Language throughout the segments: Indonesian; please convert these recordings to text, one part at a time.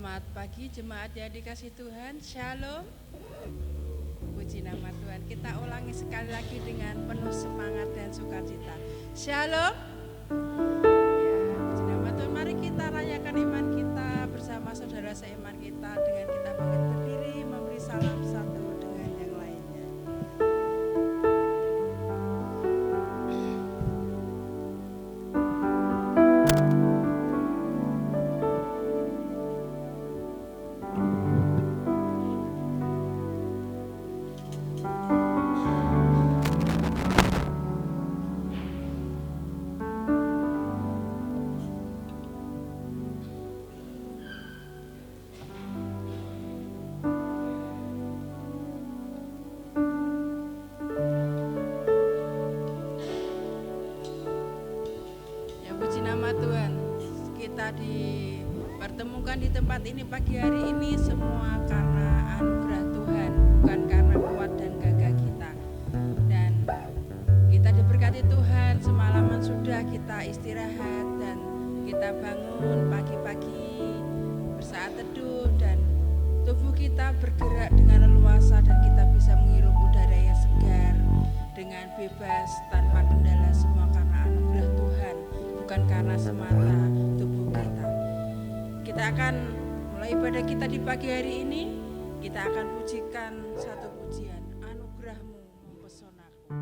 Selamat pagi jemaat yang dikasih Tuhan. Shalom. Puji nama Tuhan. Kita ulangi sekali lagi dengan penuh semangat dan sukacita. Shalom. Ya, puji nama Tuhan. Mari kita rayakan iman kita bersama saudara seiman kita dengan kita bangkit berdiri memberi salam satu dengan yang lainnya. Dipertemukan di tempat ini pagi hari ini semua karena anugerah Tuhan, bukan karena kuat dan gagah kita. Dan kita diberkati Tuhan, semalaman sudah kita istirahat dan kita bangun pagi-pagi bersaat teduh dan tubuh kita bergerak dengan leluasa dan kita bisa menghirup udara yang segar dengan bebas tanpa kendala, semua karena anugerah Tuhan, bukan karena semata tubuh kita. Kita akan mulai ibadah kita di pagi hari ini. Kita akan pujikan satu pujian, anugerahmu mempesonaku.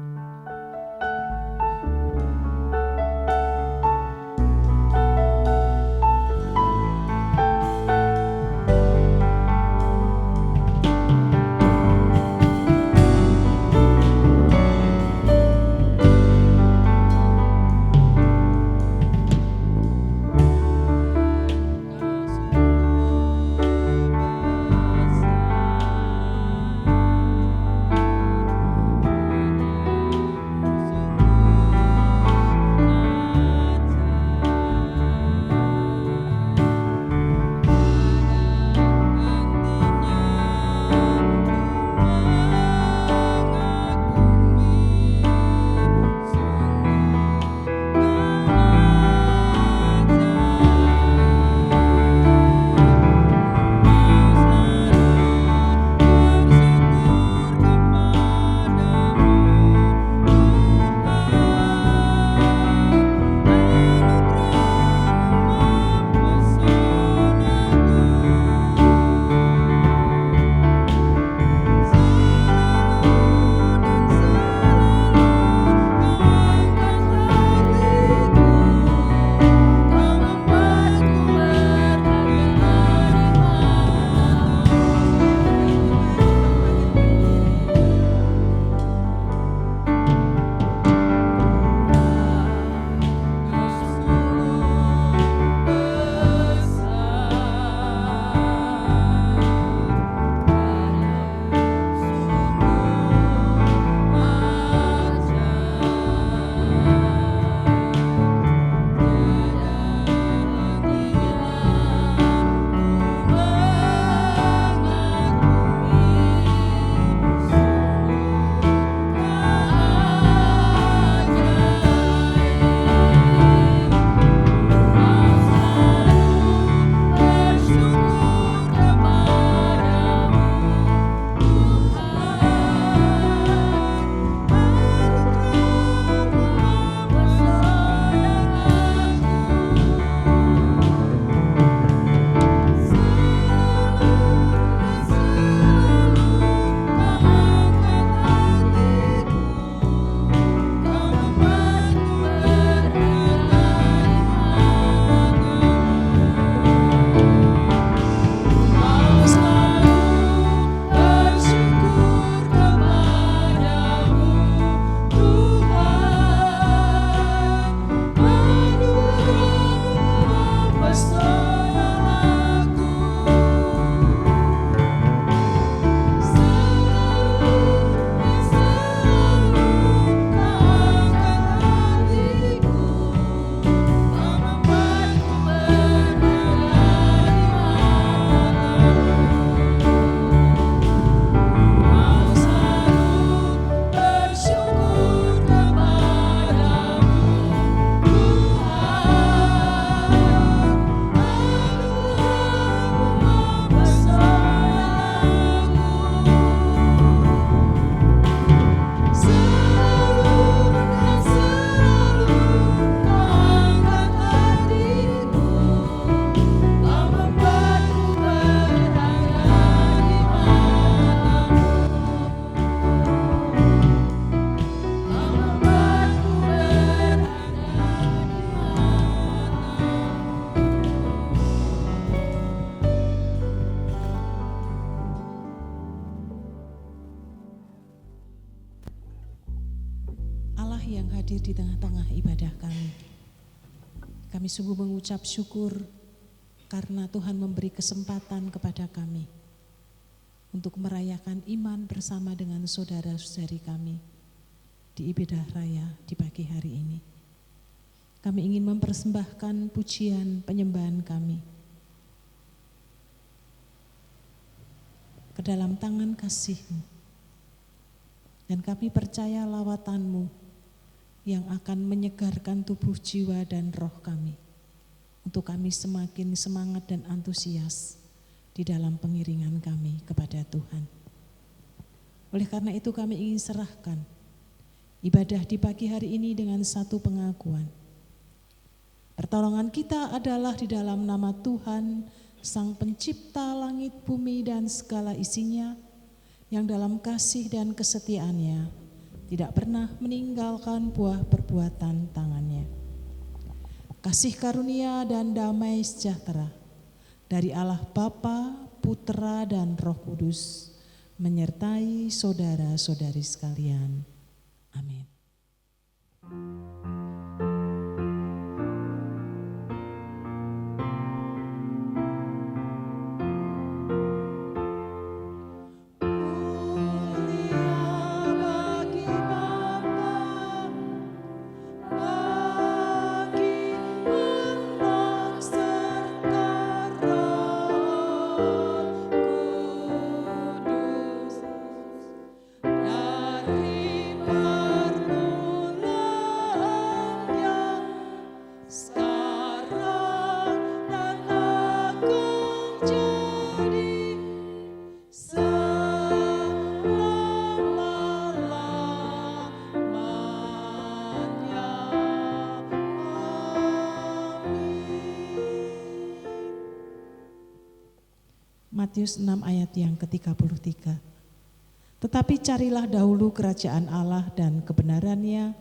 Allah yang hadir di tengah-tengah ibadah kami. Kami sungguh mengucap syukur karena Tuhan memberi kesempatan kepada kami untuk merayakan iman bersama dengan saudara-saudari kami di ibadah raya di pagi hari ini. Kami ingin mempersembahkan pujian penyembahan kami ke dalam tangan kasih-Mu. Dan kami percaya lawatan-Mu yang akan menyegarkan tubuh, jiwa, dan roh kami. Untuk kami semakin semangat dan antusias di dalam pengiringan kami kepada Tuhan. Oleh karena itu kami ingin serahkan ibadah di pagi hari ini dengan satu pengakuan. Pertolongan kita adalah di dalam nama Tuhan, Sang Pencipta langit, bumi, dan segala isinya, yang dalam kasih dan kesetiaannya tidak pernah meninggalkan buah perbuatan tangannya. Kasih karunia dan damai sejahtera dari Allah Bapa, Putra, dan Roh Kudus menyertai saudara-saudari sekalian. Amin. Matius 6 ayat yang ke-33. Tetapi carilah dahulu kerajaan Allah dan kebenarannya,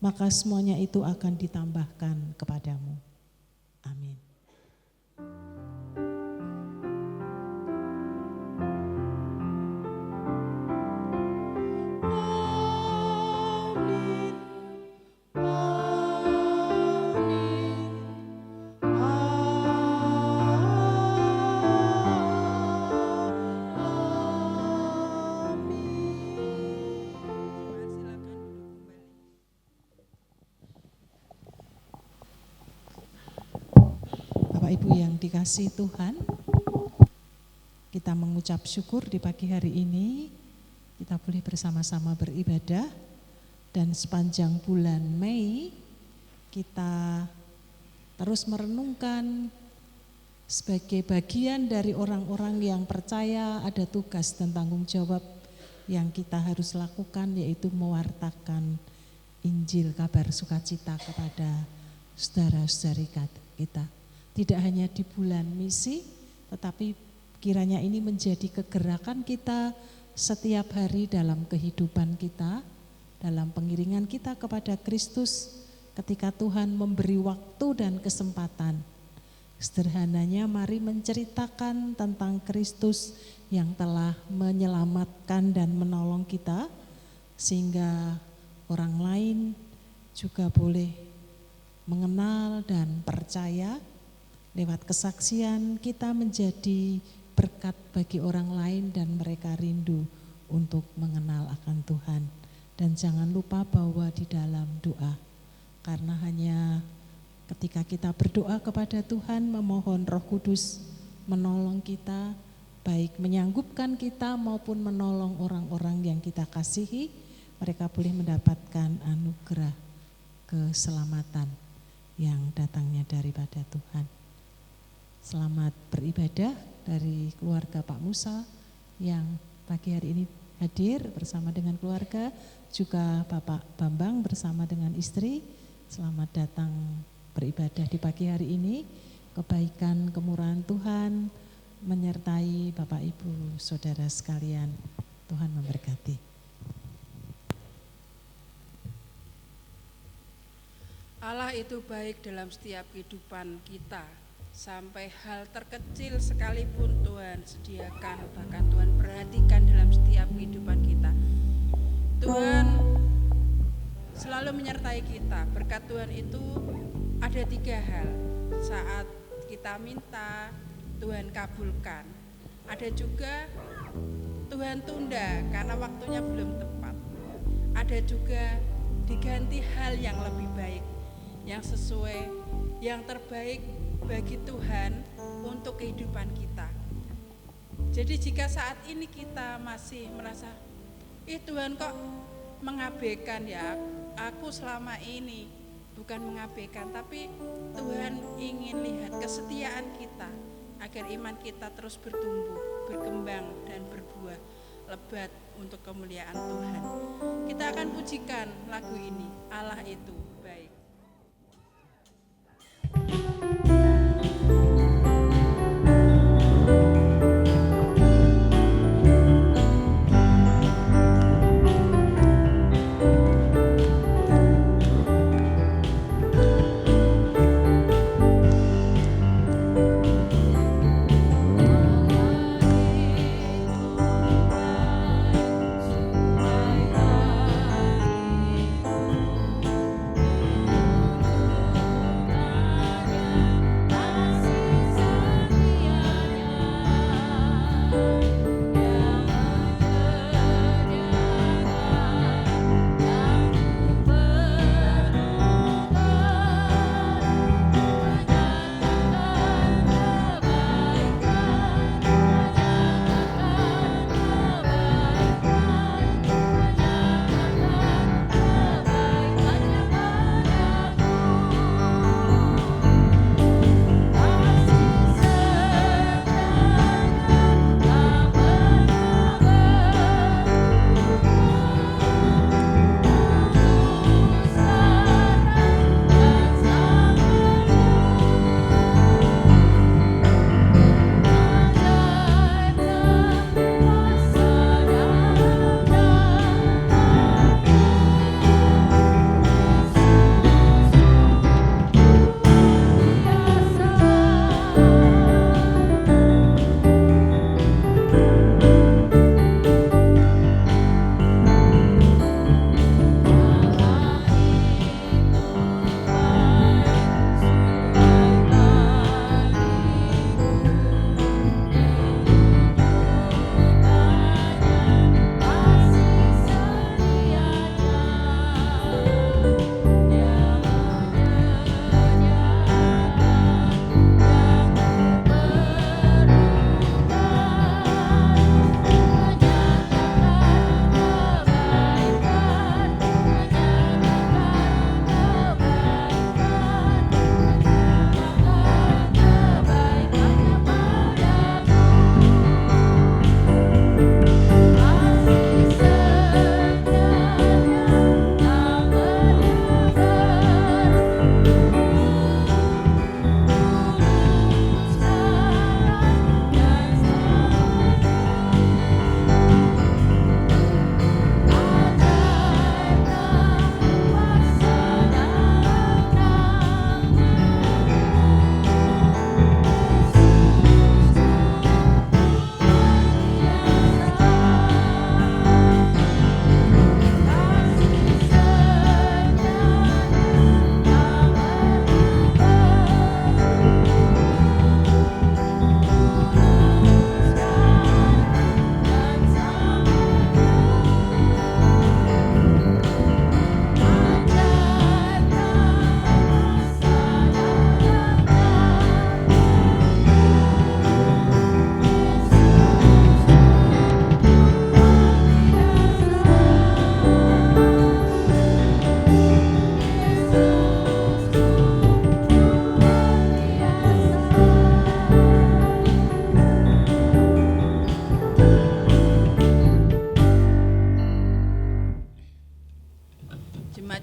maka semuanya itu akan ditambahkan kepadamu. Amin. Bapak Ibu yang dikasihi Tuhan, kita mengucap syukur di pagi hari ini kita boleh bersama-sama beribadah, dan sepanjang bulan Mei kita terus merenungkan sebagai bagian dari orang-orang yang percaya ada tugas dan tanggung jawab yang kita harus lakukan, yaitu mewartakan Injil kabar sukacita kepada saudara-saudari kita. Tidak hanya di bulan misi, tetapi kiranya ini menjadi kegerakan kita setiap hari dalam kehidupan kita, dalam pengiringan kita kepada Kristus ketika Tuhan memberi waktu dan kesempatan. Sederhananya mari menceritakan tentang Kristus yang telah menyelamatkan dan menolong kita, sehingga orang lain juga boleh mengenal dan percaya. Lewat kesaksian kita menjadi berkat bagi orang lain dan mereka rindu untuk mengenal akan Tuhan. Dan jangan lupa bahwa di dalam doa, karena hanya ketika kita berdoa kepada Tuhan memohon Roh Kudus menolong kita, baik menyanggupkan kita maupun menolong orang-orang yang kita kasihi, mereka boleh mendapatkan anugerah keselamatan yang datangnya daripada Tuhan. Selamat beribadah dari keluarga Pak Musa yang pagi hari ini hadir bersama dengan keluarga, juga Bapak Bambang bersama dengan istri. Selamat datang beribadah di pagi hari ini. Kebaikan, kemurahan Tuhan menyertai Bapak Ibu saudara sekalian. Tuhan memberkati. Allah itu baik dalam setiap kehidupan kita. Sampai hal terkecil sekalipun Tuhan sediakan, bahkan Tuhan perhatikan dalam setiap kehidupan kita. Tuhan selalu selalu menyertai kita. Berkat Tuhan itu ada 3 hal. Saat kita minta, Tuhan kabulkan. Ada juga Tuhan tunda karena waktunya belum tepat. Ada juga diganti hal yang lebih baik, yang sesuai, yang terbaik bagi Tuhan untuk kehidupan kita. Jadi jika saat ini kita masih merasa, Tuhan kok mengabaikan ya, aku selama ini. Bukan mengabaikan, tapi Tuhan ingin lihat kesetiaan kita agar iman kita terus bertumbuh, berkembang dan berbuah lebat untuk kemuliaan Tuhan. Kita akan pujikan lagu ini, Allah itu baik.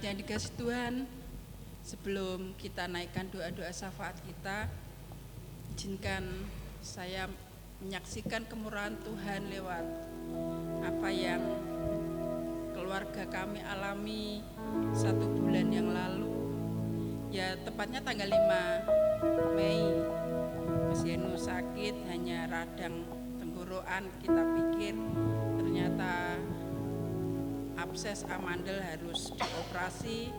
Yang dikasih Tuhan, sebelum kita naikkan doa-doa syafaat kita, izinkan saya menyaksikan kemurahan Tuhan lewat apa yang keluarga kami alami 1 bulan yang lalu. Ya tepatnya tanggal 5 Mei, Mas Yenu sakit, hanya radang tenggorokan. Kita pikir ternyata abses amandel harus dioperasi.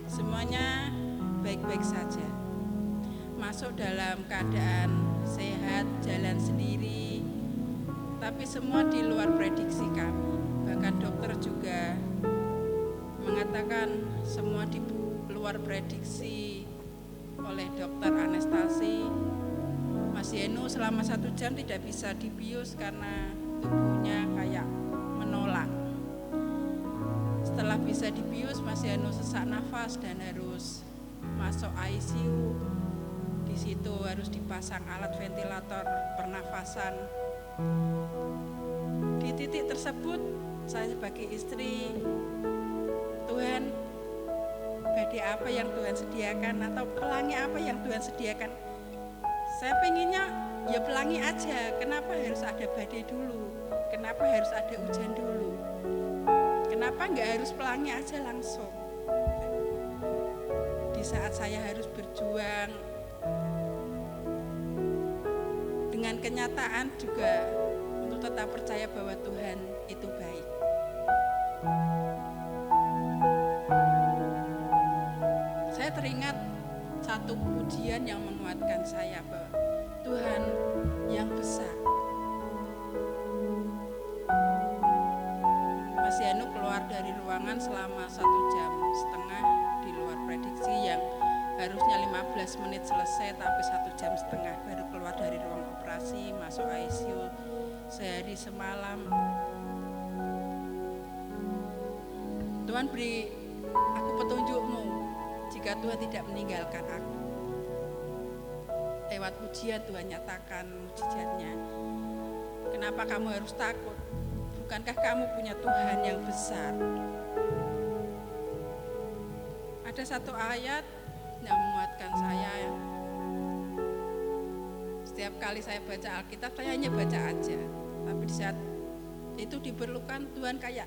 Semuanya baik-baik saja. Masuk dalam keadaan sehat, jalan sendiri, tapi semua di luar prediksi kami. Bahkan dokter juga mengatakan semua di luar prediksi oleh dokter anestesi. Mas Yenu selama 1 jam tidak bisa dibius karena tubuhnya kayak menolak. Setelah bisa dibius, Mas Yenu sesak nafas dan harus masuk ICU. Di situ harus dipasang alat ventilator pernafasan. Di titik tersebut, saya sebagai istri, Tuhan, badai apa yang Tuhan sediakan atau pelangi apa yang Tuhan sediakan? Saya pengennya ya pelangi aja. Kenapa harus ada badai dulu? Kenapa harus ada hujan dulu? Kenapa nggak harus pelangi aja langsung? Di saat saya harus berjuang dengan kenyataan juga untuk tetap percaya bahwa Tuhan itu baik. Saya teringat satu pujian yang menguatkan saya bahwa Tuhan yang besar. Mas Yanu keluar dari ruangan selama 1,5 jam di luar prediksi yang harusnya 15 menit selesai, tapi 1,5 jam baru keluar dari ruang operasi, masuk ICU sehari semalam. Tuhan beri aku petunjuk-Mu jika Tuhan tidak meninggalkan aku. Lewat pujian Tuhan nyatakan mujizatnya. Kenapa kamu harus takut? Bukankah kamu punya Tuhan yang besar? Ada satu ayat yang menguatkan saya. Setiap kali saya baca Alkitab, saya hanya baca aja. Tapi di saat itu diperlukan Tuhan kayak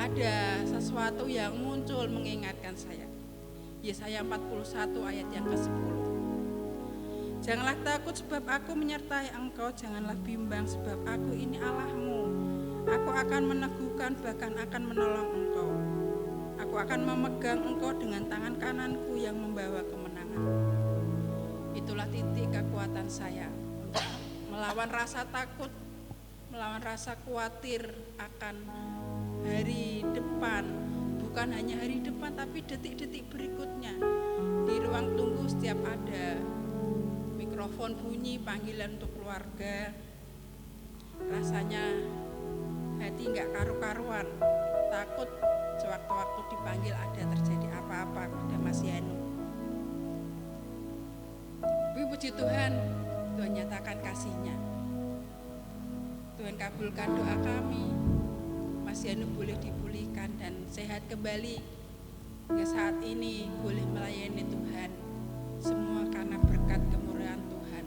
ada sesuatu yang muncul mengingatkan saya. Yesaya 41 ayat yang ke-10. Janganlah takut sebab aku menyertai engkau, janganlah bimbang sebab aku ini Allahmu. Aku akan meneguhkan bahkan akan menolong engkau. Aku akan memegang engkau dengan tangan kananku yang membawa kemenangan. Itulah titik kekuatan saya untuk melawan rasa takut, melawan rasa khawatir akan hari depan. Bukan hanya hari depan tapi detik-detik berikutnya. Di ruang tunggu setiap ada mikrofon bunyi panggilan untuk keluarga, rasanya hati nggak karu-karuan, takut sewaktu-waktu dipanggil ada terjadi apa-apa pada Mas Yanu. Tapi puji Tuhan, Tuhan nyatakan kasih-Nya. Tuhan kabulkan doa kami, Mas Yanu boleh dipulihkan dan sehat kembali. Hingga saat ini boleh melayani Tuhan. Semua karena berkat kemurahan Tuhan.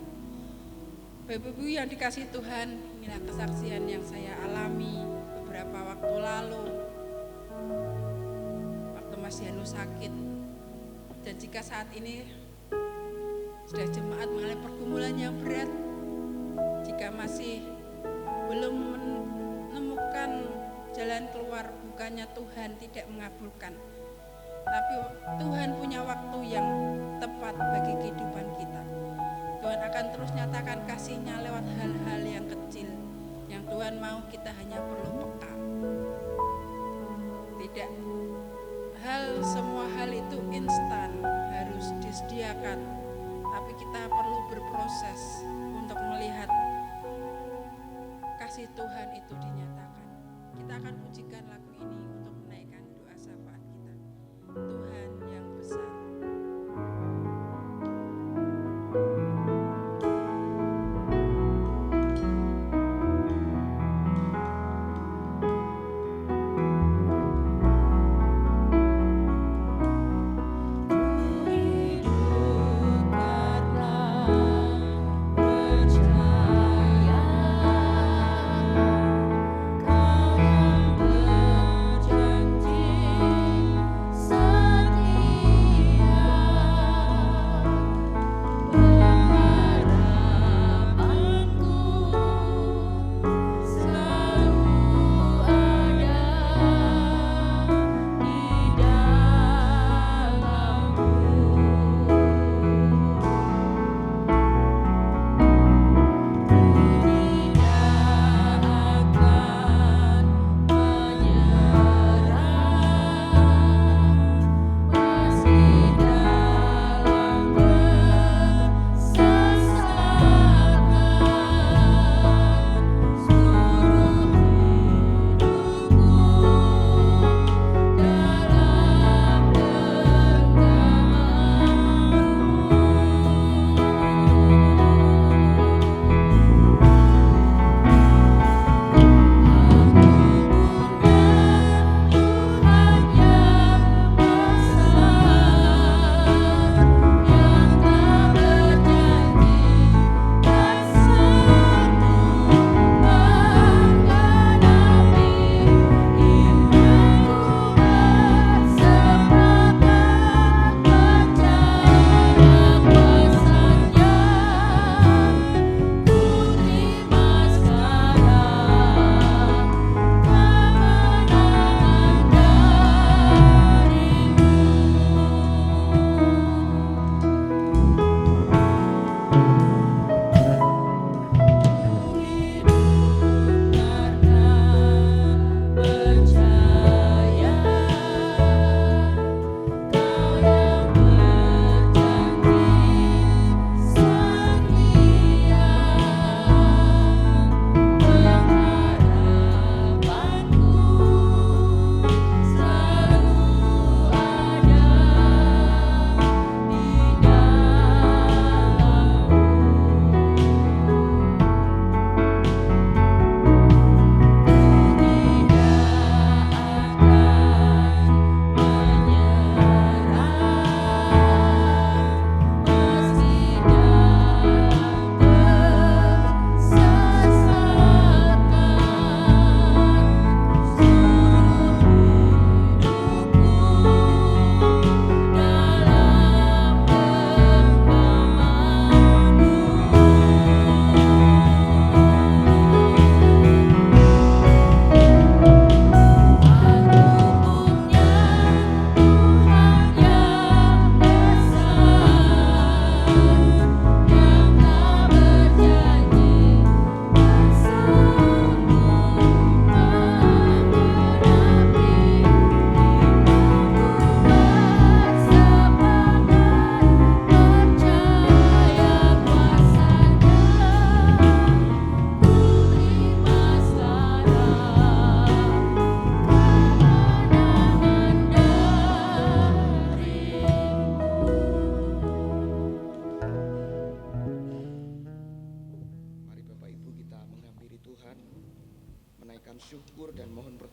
Bapak Ibu yang dikasihi Tuhan, inilah kesaksian yang saya alami beberapa waktu lalu. Waktu Mas Yanu sakit. Dan jika saat ini sudah jemaat mengalami pergumulan yang berat, jika masih belum menemukan jalan keluar, bukannya Tuhan tidak mengabulkan. Tapi Tuhan punya waktu yang tepat bagi kehidupan kita. Tuhan akan terus nyatakan kasih-Nya lewat hal-hal yang kecil yang Tuhan mau kita hanya perlu peka. Tidak semua hal itu instan harus disediakan, tapi kita perlu berproses untuk melihat kasih Tuhan itu dinyatakan. Kita akan pujikan lagu ini untuk menaikkan doa syafaat kita. Tuhan yang besar. Kau yang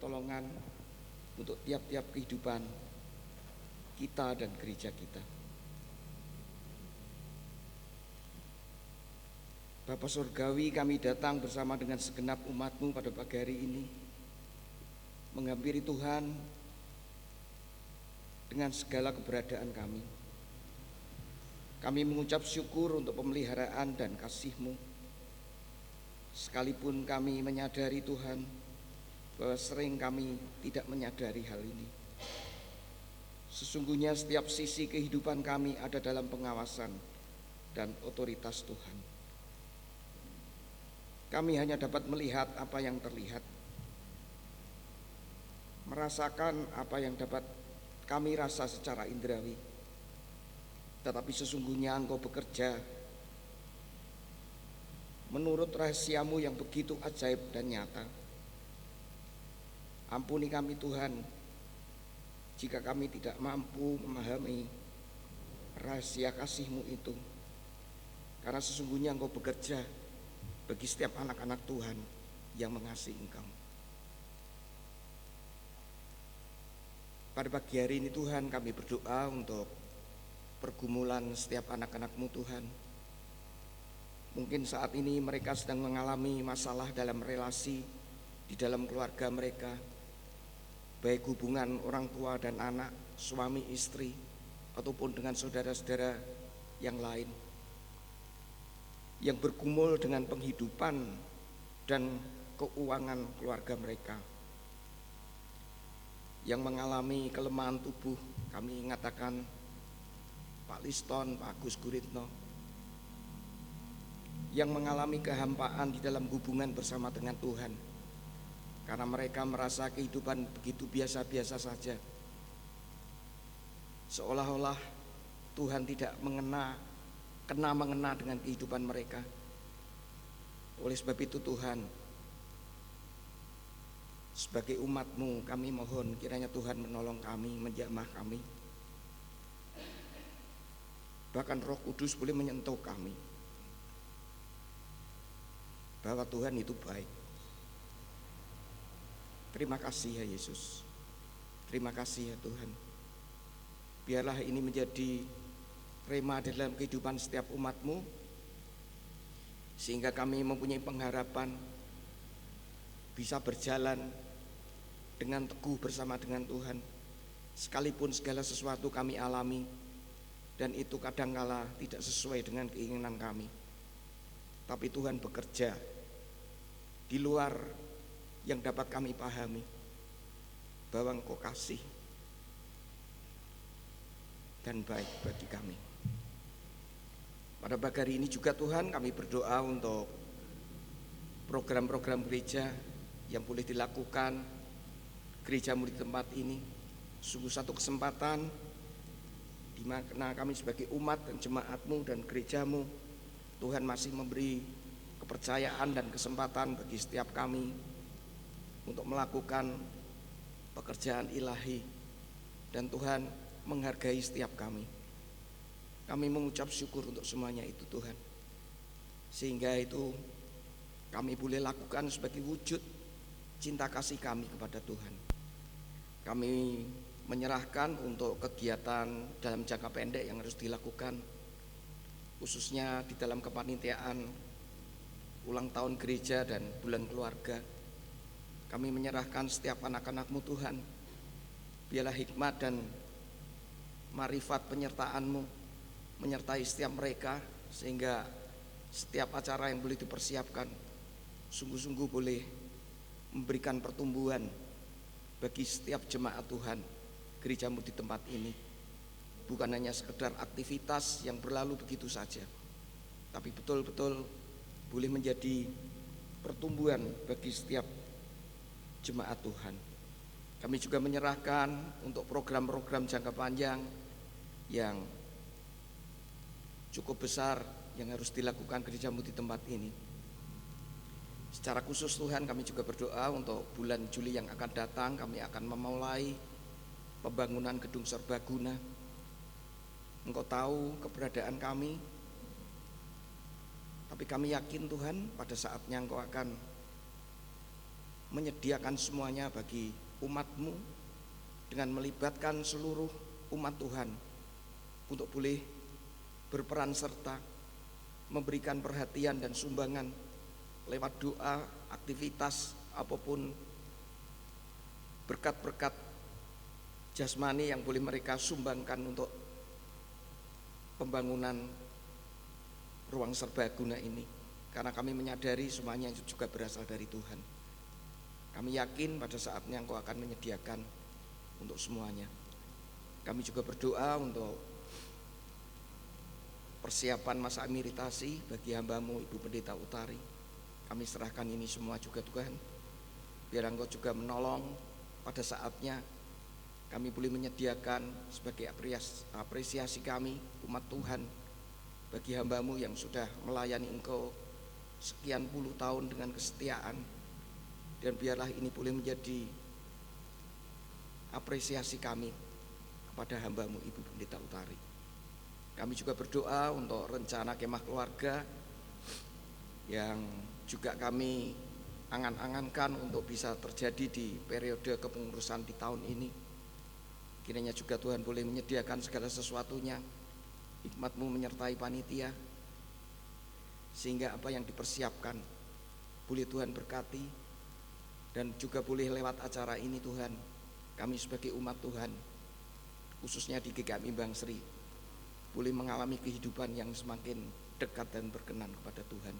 pertolongan untuk tiap-tiap kehidupan kita dan gereja kita. Bapa Surgawi, kami datang bersama dengan segenap umat-Mu pada pagi hari ini, menghampiri Tuhan dengan segala keberadaan kami. Kami mengucap syukur untuk pemeliharaan dan kasih-Mu, sekalipun kami menyadari Tuhan bahwa sering kami tidak menyadari hal ini. Sesungguhnya setiap sisi kehidupan kami ada dalam pengawasan dan otoritas Tuhan. Kami hanya dapat melihat apa yang terlihat, merasakan apa yang dapat kami rasa secara indrawi. Tetapi sesungguhnya Engkau bekerja menurut rahasia-Mu yang begitu ajaib dan nyata. Ampuni kami Tuhan, jika kami tidak mampu memahami rahasia kasih-Mu itu. Karena sesungguhnya Engkau bekerja bagi setiap anak-anak Tuhan yang mengasihi Engkau. Pada pagi hari ini Tuhan, kami berdoa untuk pergumulan setiap anak-anak-Mu Tuhan. Mungkin saat ini mereka sedang mengalami masalah dalam relasi di dalam keluarga mereka, baik hubungan orang tua dan anak, suami istri, ataupun dengan saudara-saudara yang lain, yang bergumul dengan penghidupan dan keuangan keluarga mereka, yang mengalami kelemahan tubuh. Kami mengatakan Pak Liston, Pak Agus Guritno, yang mengalami kehampaan di dalam hubungan bersama dengan Tuhan, karena mereka merasa kehidupan begitu biasa-biasa saja, seolah-olah Tuhan tidak mengena dengan kehidupan mereka. Oleh sebab itu Tuhan, sebagai umat-Mu, kami mohon kiranya Tuhan menolong kami, menjamah kami. Bahkan Roh Kudus boleh menyentuh kami, bahwa Tuhan itu baik. Terima kasih ya Yesus, terima kasih ya Tuhan. Biarlah ini menjadi rema dalam kehidupan setiap umat-Mu, sehingga kami mempunyai pengharapan bisa berjalan dengan teguh bersama dengan Tuhan, sekalipun segala sesuatu kami alami dan itu kadangkala tidak sesuai dengan keinginan kami. Tapi Tuhan bekerja di luar yang dapat kami pahami, bahwa Engkau kasih dan baik bagi kami. Pada pagi hari ini juga Tuhan, kami berdoa untuk program-program gereja yang boleh dilakukan gereja-Mu di tempat ini. Sungguh satu kesempatan di mana kami sebagai umat dan jemaat-Mu dan gereja-Mu, Tuhan masih memberi kepercayaan dan kesempatan bagi setiap kami untuk melakukan pekerjaan ilahi, dan Tuhan menghargai setiap kami. Kami mengucap syukur untuk semuanya itu Tuhan, sehingga itu kami boleh lakukan sebagai wujud cinta kasih kami kepada Tuhan. Kami menyerahkan untuk kegiatan dalam jangka pendek yang harus dilakukan, khususnya di dalam kepanitiaan ulang tahun gereja dan bulan keluarga. Kami menyerahkan setiap anak-anak-Mu Tuhan. Biarlah hikmat dan marifat penyertaan-Mu menyertai setiap mereka, sehingga setiap acara yang boleh dipersiapkan sungguh-sungguh boleh memberikan pertumbuhan bagi setiap jemaat Tuhan, gereja-Mu di tempat ini. Bukan hanya sekedar aktivitas yang berlalu begitu saja, tapi betul-betul boleh menjadi pertumbuhan bagi setiap jemaat Tuhan. Kami juga menyerahkan untuk program-program jangka panjang yang cukup besar yang harus dilakukan gereja-Mu di tempat ini. Secara khusus Tuhan, kami juga berdoa untuk bulan Juli yang akan datang. Kami akan memulai pembangunan gedung serbaguna. Engkau tahu keberadaan kami, tapi kami yakin Tuhan pada saatnya Engkau akan menyediakan semuanya bagi umat-Mu dengan melibatkan seluruh umat Tuhan untuk boleh berperan serta memberikan perhatian dan sumbangan lewat doa, aktivitas apapun, berkat-berkat jasmani yang boleh mereka sumbangkan untuk pembangunan ruang serbaguna ini. Karena kami menyadari semuanya itu juga berasal dari Tuhan. Kami yakin pada saatnya Engkau akan menyediakan untuk semuanya. Kami juga berdoa untuk persiapan masa amiritasi bagi hamba-Mu Ibu Pendeta Utari. Kami serahkan ini semua juga Tuhan. Biar Engkau juga menolong pada saatnya kami boleh menyediakan sebagai apresiasi kami umat Tuhan bagi hamba-Mu yang sudah melayani Engkau sekian puluh tahun dengan kesetiaan. Dan biarlah ini boleh menjadi apresiasi kami kepada hamba-Mu Ibu Pendeta Utari. Kami juga berdoa untuk rencana kemah keluarga yang juga kami angan-angankan untuk bisa terjadi di periode kepengurusan di tahun ini. Kiranya juga Tuhan boleh menyediakan segala sesuatunya, hikmat-Mu menyertai panitia, sehingga apa yang dipersiapkan boleh Tuhan berkati. Dan juga boleh lewat acara ini Tuhan, kami sebagai umat Tuhan, khususnya di GKMI Bang Sri, boleh mengalami kehidupan yang semakin dekat dan berkenan kepada Tuhan.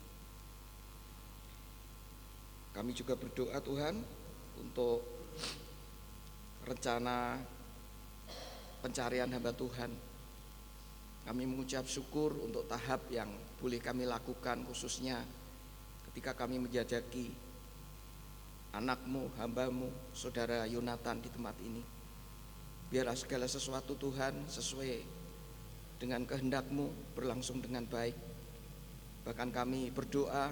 Kami juga berdoa Tuhan untuk rencana pencarian hamba Tuhan. Kami mengucap syukur untuk tahap yang boleh kami lakukan, khususnya ketika kami menjajaki anak-Mu, hamba-Mu, saudara Yonatan di tempat ini. Biarlah segala sesuatu Tuhan sesuai dengan kehendak-Mu berlangsung dengan baik. Bahkan kami berdoa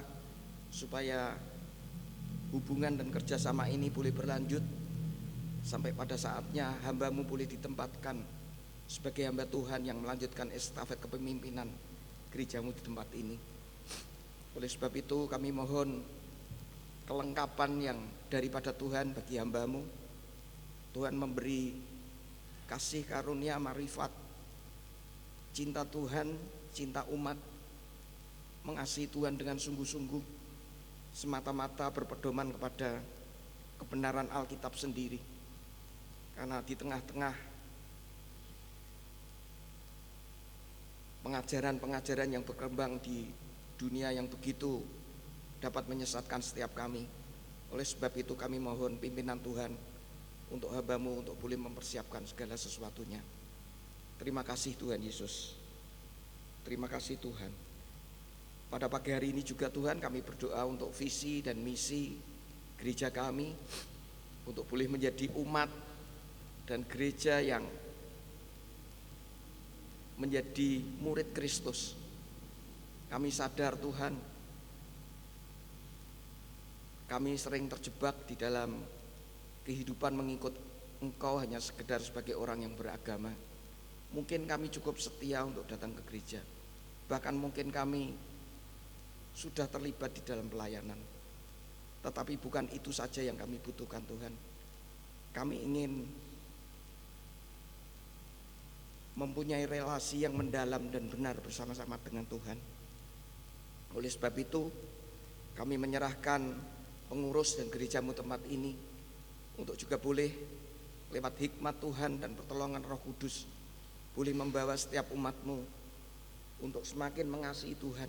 supaya hubungan dan kerjasama ini boleh berlanjut sampai pada saatnya hamba-Mu boleh ditempatkan sebagai hamba Tuhan yang melanjutkan estafet kepemimpinan gereja-Mu di tempat ini. Oleh sebab itu kami mohon kelengkapan yang daripada Tuhan bagi hamba-Mu. Tuhan memberi kasih karunia, marifat, cinta Tuhan, cinta umat, mengasihi Tuhan dengan sungguh-sungguh, semata-mata berpedoman kepada kebenaran Alkitab sendiri. Karena di tengah-tengah pengajaran-pengajaran yang berkembang di dunia yang begitu dapat menyesatkan setiap kami. Oleh sebab itu kami mohon pimpinan Tuhan untuk hamba-Mu untuk boleh mempersiapkan segala sesuatunya. Terima kasih Tuhan Yesus. Terima kasih Tuhan. Pada pagi hari ini juga Tuhan kami berdoa untuk visi dan misi gereja kami, untuk boleh menjadi umat dan gereja yang menjadi murid Kristus. Kami sadar Tuhan, kami sering terjebak di dalam kehidupan mengikut Engkau hanya sekedar sebagai orang yang beragama. Mungkin kami cukup setia untuk datang ke gereja, bahkan mungkin kami sudah terlibat di dalam pelayanan. Tetapi bukan itu saja yang kami butuhkan Tuhan. Kami ingin mempunyai relasi yang mendalam dan benar bersama-sama dengan Tuhan. Oleh sebab itu kami menyerahkan pengurus dan gereja-Mu tempat ini untuk juga boleh lewat hikmat Tuhan dan pertolongan Roh Kudus boleh membawa setiap umat-Mu untuk semakin mengasihi Tuhan,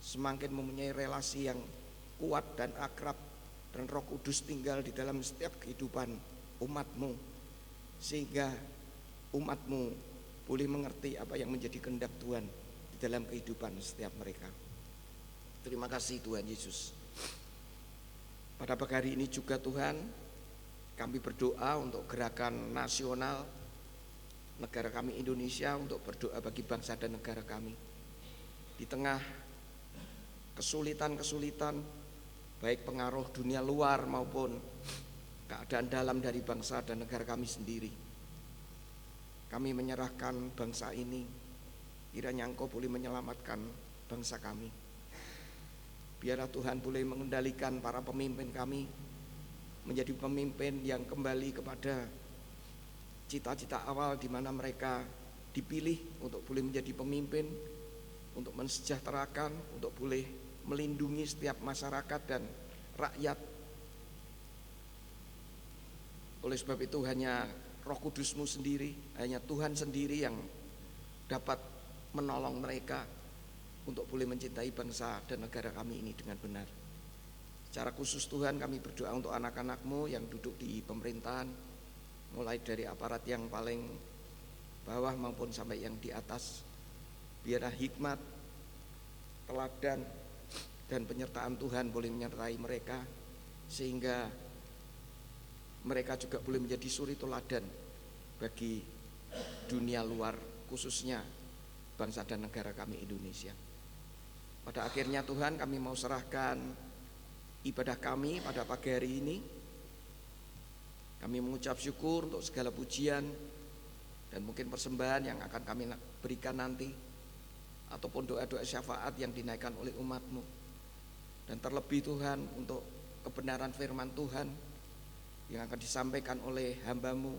semakin mempunyai relasi yang kuat dan akrab, dan Roh Kudus tinggal di dalam setiap kehidupan umat-Mu, sehingga umat-Mu boleh mengerti apa yang menjadi kehendak Tuhan di dalam kehidupan setiap mereka. Terima kasih Tuhan Yesus. Pada pagi hari ini juga Tuhan, kami berdoa untuk gerakan nasional negara kami Indonesia, untuk berdoa bagi bangsa dan negara kami. Di tengah kesulitan-kesulitan, baik pengaruh dunia luar maupun keadaan dalam dari bangsa dan negara kami sendiri, kami menyerahkan bangsa ini. Kiranya Engkau boleh menyelamatkan bangsa kami. Biarlah Tuhan boleh mengendalikan para pemimpin kami menjadi pemimpin yang kembali kepada cita-cita awal di mana mereka dipilih untuk boleh menjadi pemimpin, untuk mensejahterakan, untuk boleh melindungi setiap masyarakat dan rakyat. Oleh sebab itu hanya Roh Kudus-Mu sendiri, hanya Tuhan sendiri yang dapat menolong mereka untuk boleh mencintai bangsa dan negara kami ini dengan benar. Secara khusus Tuhan, kami berdoa untuk anak-anak-Mu yang duduk di pemerintahan, mulai dari aparat yang paling bawah maupun sampai yang di atas. Biarlah hikmat, teladan, dan penyertaan Tuhan boleh menyertai mereka, sehingga mereka juga boleh menjadi suri teladan bagi dunia luar, khususnya bangsa dan negara kami Indonesia. Pada akhirnya Tuhan, kami mau serahkan ibadah kami pada pagi hari ini. Kami mengucap syukur untuk segala pujian dan mungkin persembahan yang akan kami berikan nanti, ataupun doa-doa syafaat yang dinaikkan oleh umat-Mu. Dan terlebih Tuhan, untuk kebenaran firman Tuhan yang akan disampaikan oleh hamba-Mu,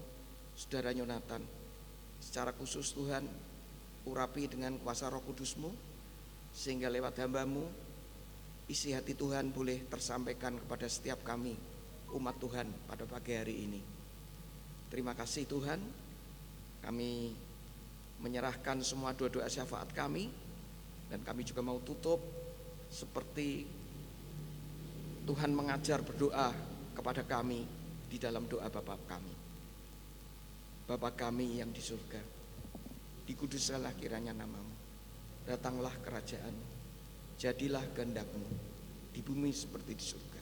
Saudara Yonatan. Secara khusus Tuhan, urapi dengan kuasa Roh Kudus-Mu, sehingga lewat hamba-Mu isi hati Tuhan boleh tersampaikan kepada setiap kami, umat Tuhan, pada pagi hari ini. Terima kasih Tuhan. Kami menyerahkan semua doa-doa syafaat kami, dan kami juga mau tutup seperti Tuhan mengajar berdoa kepada kami di dalam doa Bapa kami. Bapa kami yang di surga, dikuduskanlah kiranya nama-Mu, datanglah kerajaan-Mu, jadilah kehendak-Mu di bumi seperti di surga.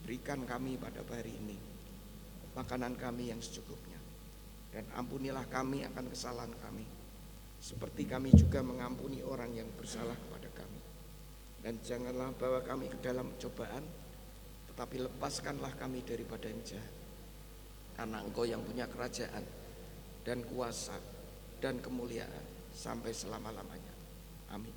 Berikan kami pada hari ini makanan kami yang secukupnya, dan ampunilah kami akan kesalahan kami, seperti kami juga mengampuni orang yang bersalah kepada kami. Dan janganlah bawa kami ke dalam cobaan, tetapi lepaskanlah kami daripada yang jahat. Karena Engkau yang punya kerajaan dan kuasa dan kemuliaan sampai selama-lamanya. Amin.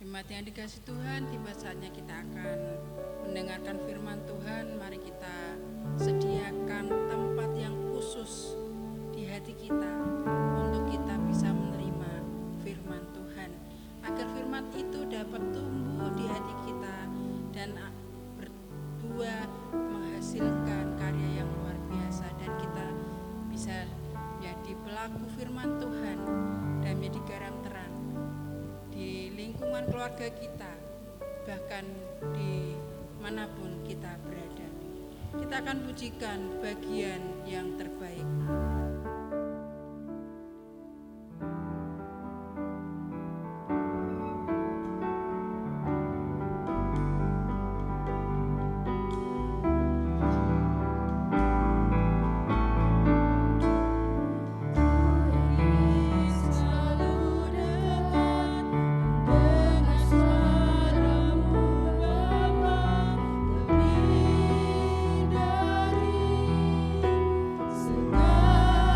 Jemaat yang dikasihi Tuhan, tiba saatnya kita akan mendengarkan firman Tuhan. Mari kita sediakan tempat yang khusus di hati kita untuk kita bisa menerima firman Tuhan, agar firman itu dapat tumbuh di hati kita dan berbuah, menghasilkan karya yang luar biasa, dan kita bisa menjadi pelaku firman Tuhan dan menjadi garam terang di lingkungan keluarga kita, bahkan di manapun kita berada. Kita akan pujikan bagian yang terbaik. Segala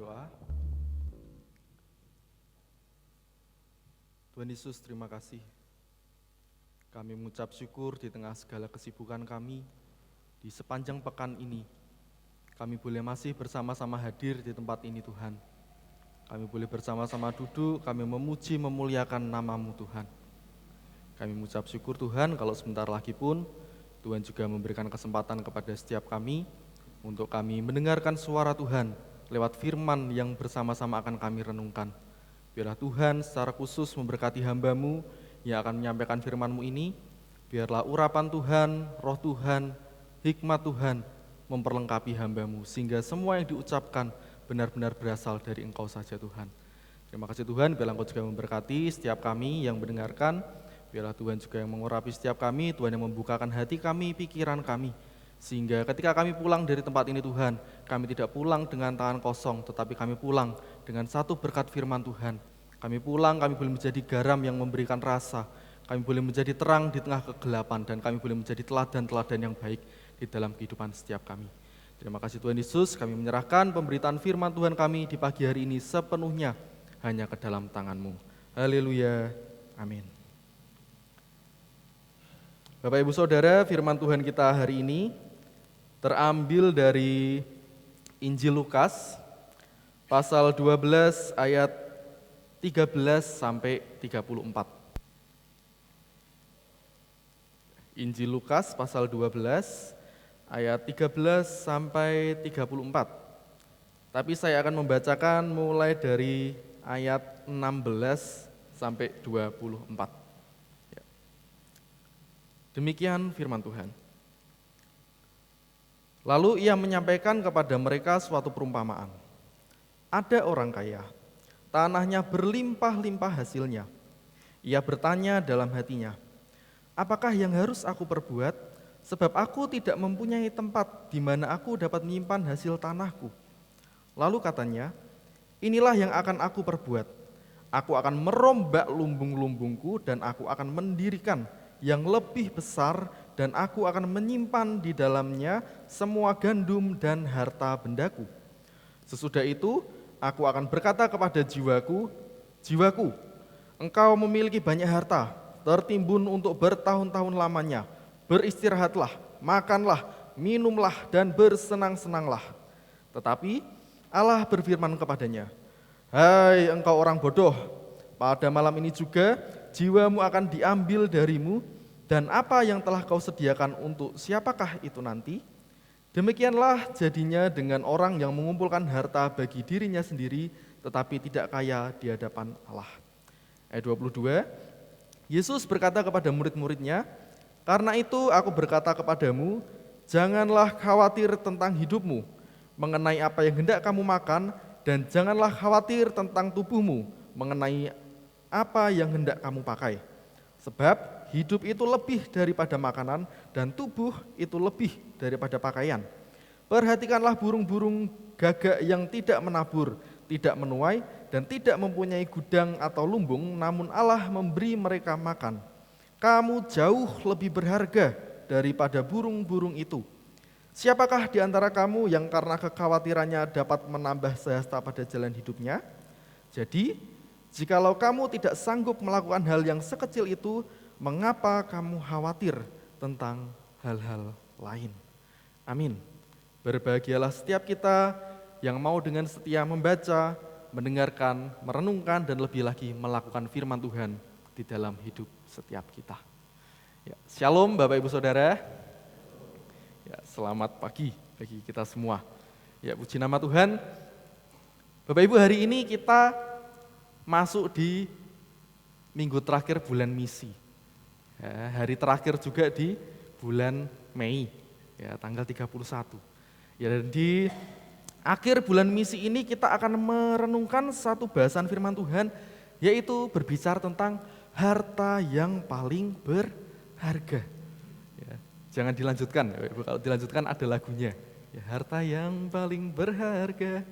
berdoa. Tuhan Yesus, terima kasih. Kami mengucap syukur di tengah segala kesibukan kami di sepanjang pekan ini. Kami boleh masih bersama-sama hadir di tempat ini, Tuhan. Kami boleh bersama-sama duduk, kami memuji, memuliakan nama-Mu, Tuhan. Kami mengucap syukur, Tuhan, kalau sebentar lagi pun Tuhan juga memberikan kesempatan kepada setiap kami untuk kami mendengarkan suara Tuhan lewat firman yang bersama-sama akan kami renungkan. Biarlah Tuhan secara khusus memberkati hamba-Mu yang akan menyampaikan firman-Mu ini. Biarlah urapan Tuhan, roh Tuhan, hikmat Tuhan memperlengkapi hamba-Mu, sehingga semua yang diucapkan benar-benar berasal dari Engkau saja, Tuhan. Terima kasih Tuhan, biarlah Engkau juga memberkati setiap kami yang mendengarkan. Biarlah Tuhan juga yang mengurapi setiap kami, Tuhan yang membukakan hati kami, pikiran kami, sehingga ketika kami pulang dari tempat ini, Tuhan, kami tidak pulang dengan tangan kosong, tetapi kami pulang dengan satu berkat firman Tuhan. Kami pulang, kami boleh menjadi garam yang memberikan rasa, kami boleh menjadi terang di tengah kegelapan, dan kami boleh menjadi teladan-teladan yang baik di dalam kehidupan setiap kami. Terima kasih Tuhan Yesus, kami menyerahkan pemberitaan firman Tuhan kami di pagi hari ini sepenuhnya hanya ke dalam tangan-Mu. Haleluya, amin. Bapak Ibu Saudara, firman Tuhan kita hari ini terambil dari Injil Lukas pasal 12 ayat 13 sampai 34. Injil Lukas pasal 12 ayat 13 sampai 34. Tapi saya akan membacakan mulai dari ayat 16 sampai 24. Demikian firman Tuhan. Lalu ia menyampaikan kepada mereka suatu perumpamaan. Ada orang kaya, tanahnya berlimpah-limpah hasilnya. Ia bertanya dalam hatinya, apakah yang harus aku perbuat, sebab aku tidak mempunyai tempat di mana aku dapat menyimpan hasil tanahku. Lalu katanya, inilah yang akan aku perbuat. Aku akan merombak lumbung-lumbungku dan aku akan mendirikan yang lebih besar, dan aku akan menyimpan di dalamnya semua gandum dan harta bendaku. Sesudah itu, aku akan berkata kepada jiwaku, jiwaku, engkau memiliki banyak harta, tertimbun untuk bertahun-tahun lamanya. Beristirahatlah, makanlah, minumlah, dan bersenang-senanglah. Tetapi Allah berfirman kepadanya, hai engkau orang bodoh, pada malam ini juga jiwamu akan diambil darimu, dan apa yang telah kau sediakan untuk siapakah itu nanti? Demikianlah jadinya dengan orang yang mengumpulkan harta bagi dirinya sendiri, tetapi tidak kaya di hadapan Allah. Ayat 22, Yesus berkata kepada murid-muridnya, karena itu aku berkata kepadamu, janganlah khawatir tentang hidupmu, mengenai apa yang hendak kamu makan, dan janganlah khawatir tentang tubuhmu, mengenai apa yang hendak kamu pakai. Sebab hidup itu lebih daripada makanan dan tubuh itu lebih daripada pakaian. Perhatikanlah burung-burung gagak yang tidak menabur, tidak menuai, dan tidak mempunyai gudang atau lumbung, namun Allah memberi mereka makan. Kamu jauh lebih berharga daripada burung-burung itu. Siapakah di antara kamu yang karena kekhawatirannya dapat menambah sehasta pada jalan hidupnya? Jadi jikalau kamu tidak sanggup melakukan hal yang sekecil itu, mengapa kamu khawatir tentang hal-hal lain? Amin. Berbahagialah setiap kita yang mau dengan setia membaca, mendengarkan, merenungkan, dan lebih lagi melakukan firman Tuhan di dalam hidup setiap kita. Ya, Shalom Bapak Ibu Saudara. Ya, selamat pagi bagi kita semua. Ya, puji nama Tuhan. Bapak Ibu, hari ini kita masuk di minggu terakhir bulan misi. Ya, hari terakhir juga di bulan Mei, ya, tanggal 31. Ya, dan di akhir bulan misi ini kita akan merenungkan satu bahasan firman Tuhan, yaitu berbicara tentang harta yang paling berharga. Ya, jangan dilanjutkan, kalau dilanjutkan ada lagunya. Ya, harta yang paling berharga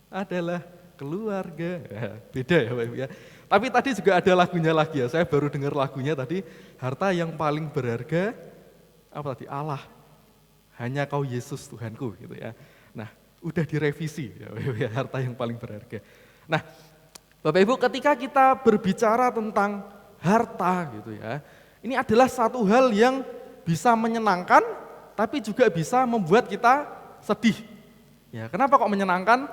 adalah keluarga. Ya, beda ya Pak Ibu ya. Tapi tadi juga ada lagunya lagi ya. Saya baru dengar lagunya tadi, harta yang paling berharga apa tadi? Allah. Hanya Kau Yesus Tuhanku gitu ya. Nah, udah direvisi, ya, harta yang paling berharga. Nah, Bapak Ibu, ketika kita berbicara tentang harta gitu ya, ini adalah satu hal yang bisa menyenangkan, tapi juga bisa membuat kita sedih. Ya, kenapa kok menyenangkan?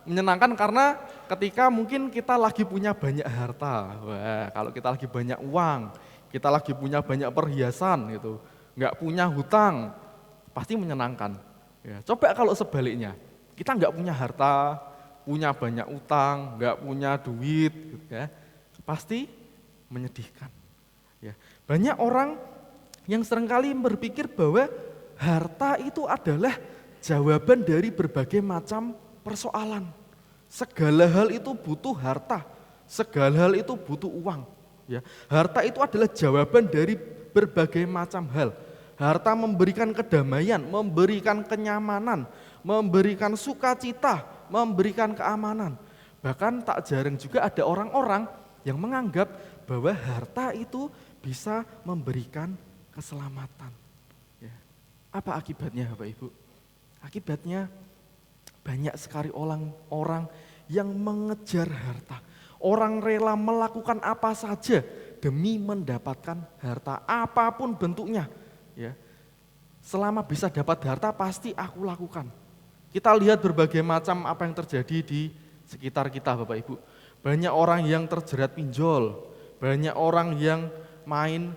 Menyenangkan karena ketika mungkin kita lagi punya banyak harta, wah, kalau kita lagi banyak uang, kita lagi punya banyak perhiasan gitu, nggak punya hutang, pasti menyenangkan. Ya, coba kalau sebaliknya, kita nggak punya harta, punya banyak utang, nggak punya duit, gitu ya, pasti menyedihkan. Ya, banyak orang yang seringkali berpikir bahwa harta itu adalah jawaban dari berbagai macam persoalan. Segala hal itu butuh harta, segala hal itu butuh uang. Ya, harta itu adalah jawaban dari berbagai macam hal. Harta memberikan kedamaian, memberikan kenyamanan, memberikan sukacita, memberikan keamanan. Bahkan tak jarang juga ada orang-orang yang menganggap bahwa harta itu bisa memberikan keselamatan. Ya. Apa akibatnya Bapak Ibu? Akibatnya banyak sekali orang yang mengejar harta. Orang rela melakukan apa saja demi mendapatkan harta, apapun bentuknya. Ya. Selama bisa dapat harta pasti aku lakukan. Kita lihat berbagai macam apa yang terjadi di sekitar kita Bapak Ibu. Banyak orang yang terjerat pinjol, banyak orang yang main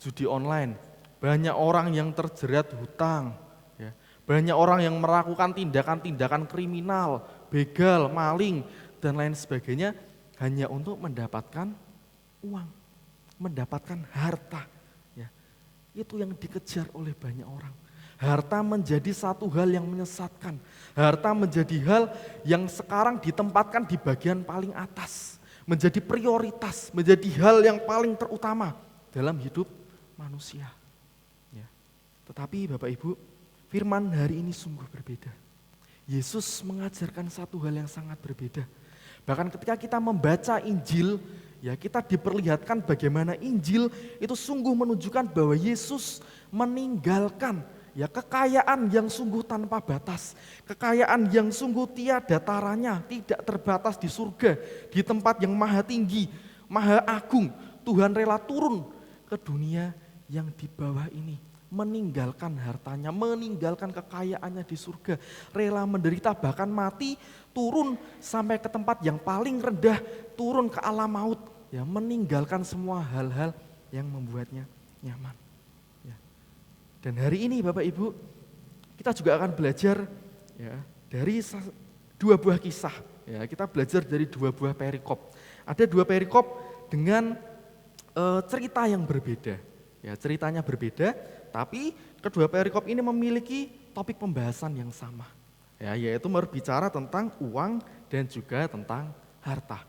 judi online, banyak orang yang terjerat hutang, ya. Banyak orang yang melakukan tindakan-tindakan kriminal, begal, maling, dan lain sebagainya hanya untuk mendapatkan uang, mendapatkan harta. Ya. Itu yang dikejar oleh banyak orang. Harta menjadi satu hal yang menyesatkan. Harta menjadi hal yang sekarang ditempatkan di bagian paling atas. Menjadi prioritas, menjadi hal yang paling terutama dalam hidup manusia. Ya. Tetapi Bapak Ibu, firman hari ini sungguh berbeda. Yesus mengajarkan satu hal yang sangat berbeda. Bahkan ketika kita membaca Injil, ya kita diperlihatkan bagaimana Injil itu sungguh menunjukkan bahwa Yesus meninggalkan ya kekayaan yang sungguh tanpa batas, kekayaan yang sungguh tiada taranya, tidak terbatas di surga, di tempat yang maha tinggi, maha agung. Tuhan rela turun ke dunia yang di bawah ini, meninggalkan hartanya, meninggalkan kekayaannya di surga, rela menderita bahkan mati, turun sampai ke tempat yang paling rendah, turun ke alam maut, ya meninggalkan semua hal-hal yang membuatnya nyaman. Ya. Dan hari ini Bapak Ibu, kita juga akan belajar ya dari dua buah kisah. Ya, kita belajar dari dua buah perikop. Ada dua perikop dengan cerita yang berbeda. Ya, ceritanya berbeda, tapi kedua perikop ini memiliki topik pembahasan yang sama. Ya, yaitu berbicara tentang uang dan juga tentang harta.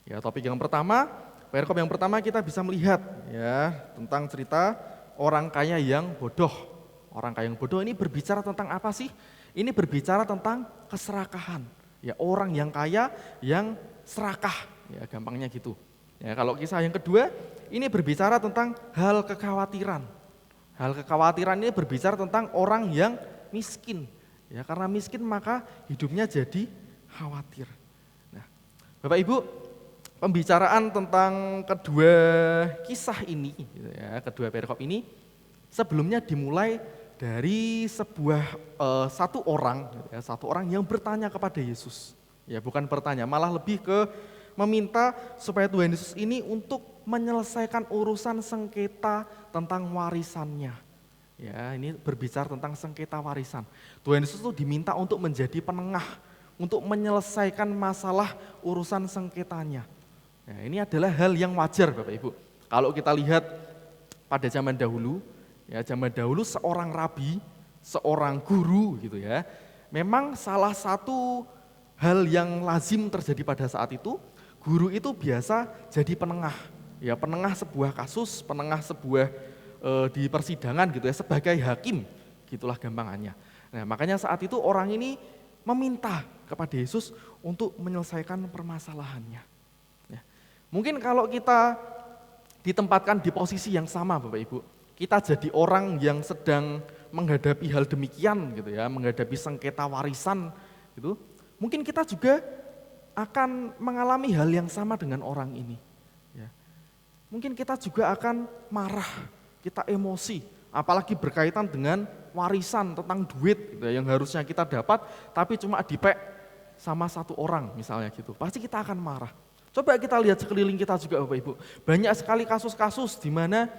Ya, topik yang pertama, perikop yang pertama kita bisa melihat ya tentang cerita orang kaya yang bodoh. Orang kaya yang bodoh ini berbicara tentang apa sih? Ini berbicara tentang keserakahan. Ya, orang yang kaya yang serakah, ya gampangnya gitu. Ya, kalau kisah yang kedua, ini berbicara tentang hal kekhawatiran. Hal kekhawatiran ini berbicara tentang orang yang miskin. Ya, karena miskin maka hidupnya jadi khawatir. Nah, Bapak Ibu, pembicaraan tentang kedua kisah ini, gitu ya, kedua perikop ini, sebelumnya dimulai dari satu orang yang bertanya kepada Yesus. Ya, bukan bertanya, malah lebih ke meminta supaya Tuhan Yesus ini untuk menyelesaikan urusan sengketa tentang warisannya. Ya, ini berbicara tentang sengketa warisan. Tuhan Yesus itu diminta untuk menjadi penengah, untuk menyelesaikan masalah urusan sengketanya. Ya, ini adalah hal yang wajar Bapak Ibu. Kalau kita lihat pada zaman dahulu, ya zaman dahulu seorang rabi, seorang guru gitu ya, memang salah satu hal yang lazim terjadi pada saat itu, guru itu biasa jadi penengah. Ya, penengah sebuah kasus, penengah sebuah di persidangan gitu ya, sebagai hakim, gitulah gampangannya. Nah, makanya saat itu orang ini meminta kepada Yesus untuk menyelesaikan permasalahannya. Ya. Mungkin kalau kita ditempatkan di posisi yang sama Bapak Ibu, kita jadi orang yang sedang menghadapi hal demikian gitu ya, menghadapi sengketa warisan gitu. Mungkin kita juga akan mengalami hal yang sama dengan orang ini. Ya. Mungkin kita juga akan marah, kita emosi, apalagi berkaitan dengan warisan tentang duit gitu, yang harusnya kita dapat, tapi cuma dipek sama satu orang misalnya gitu. Pasti kita akan marah. Coba kita lihat sekeliling kita juga Bapak Ibu. Banyak sekali kasus-kasus di mana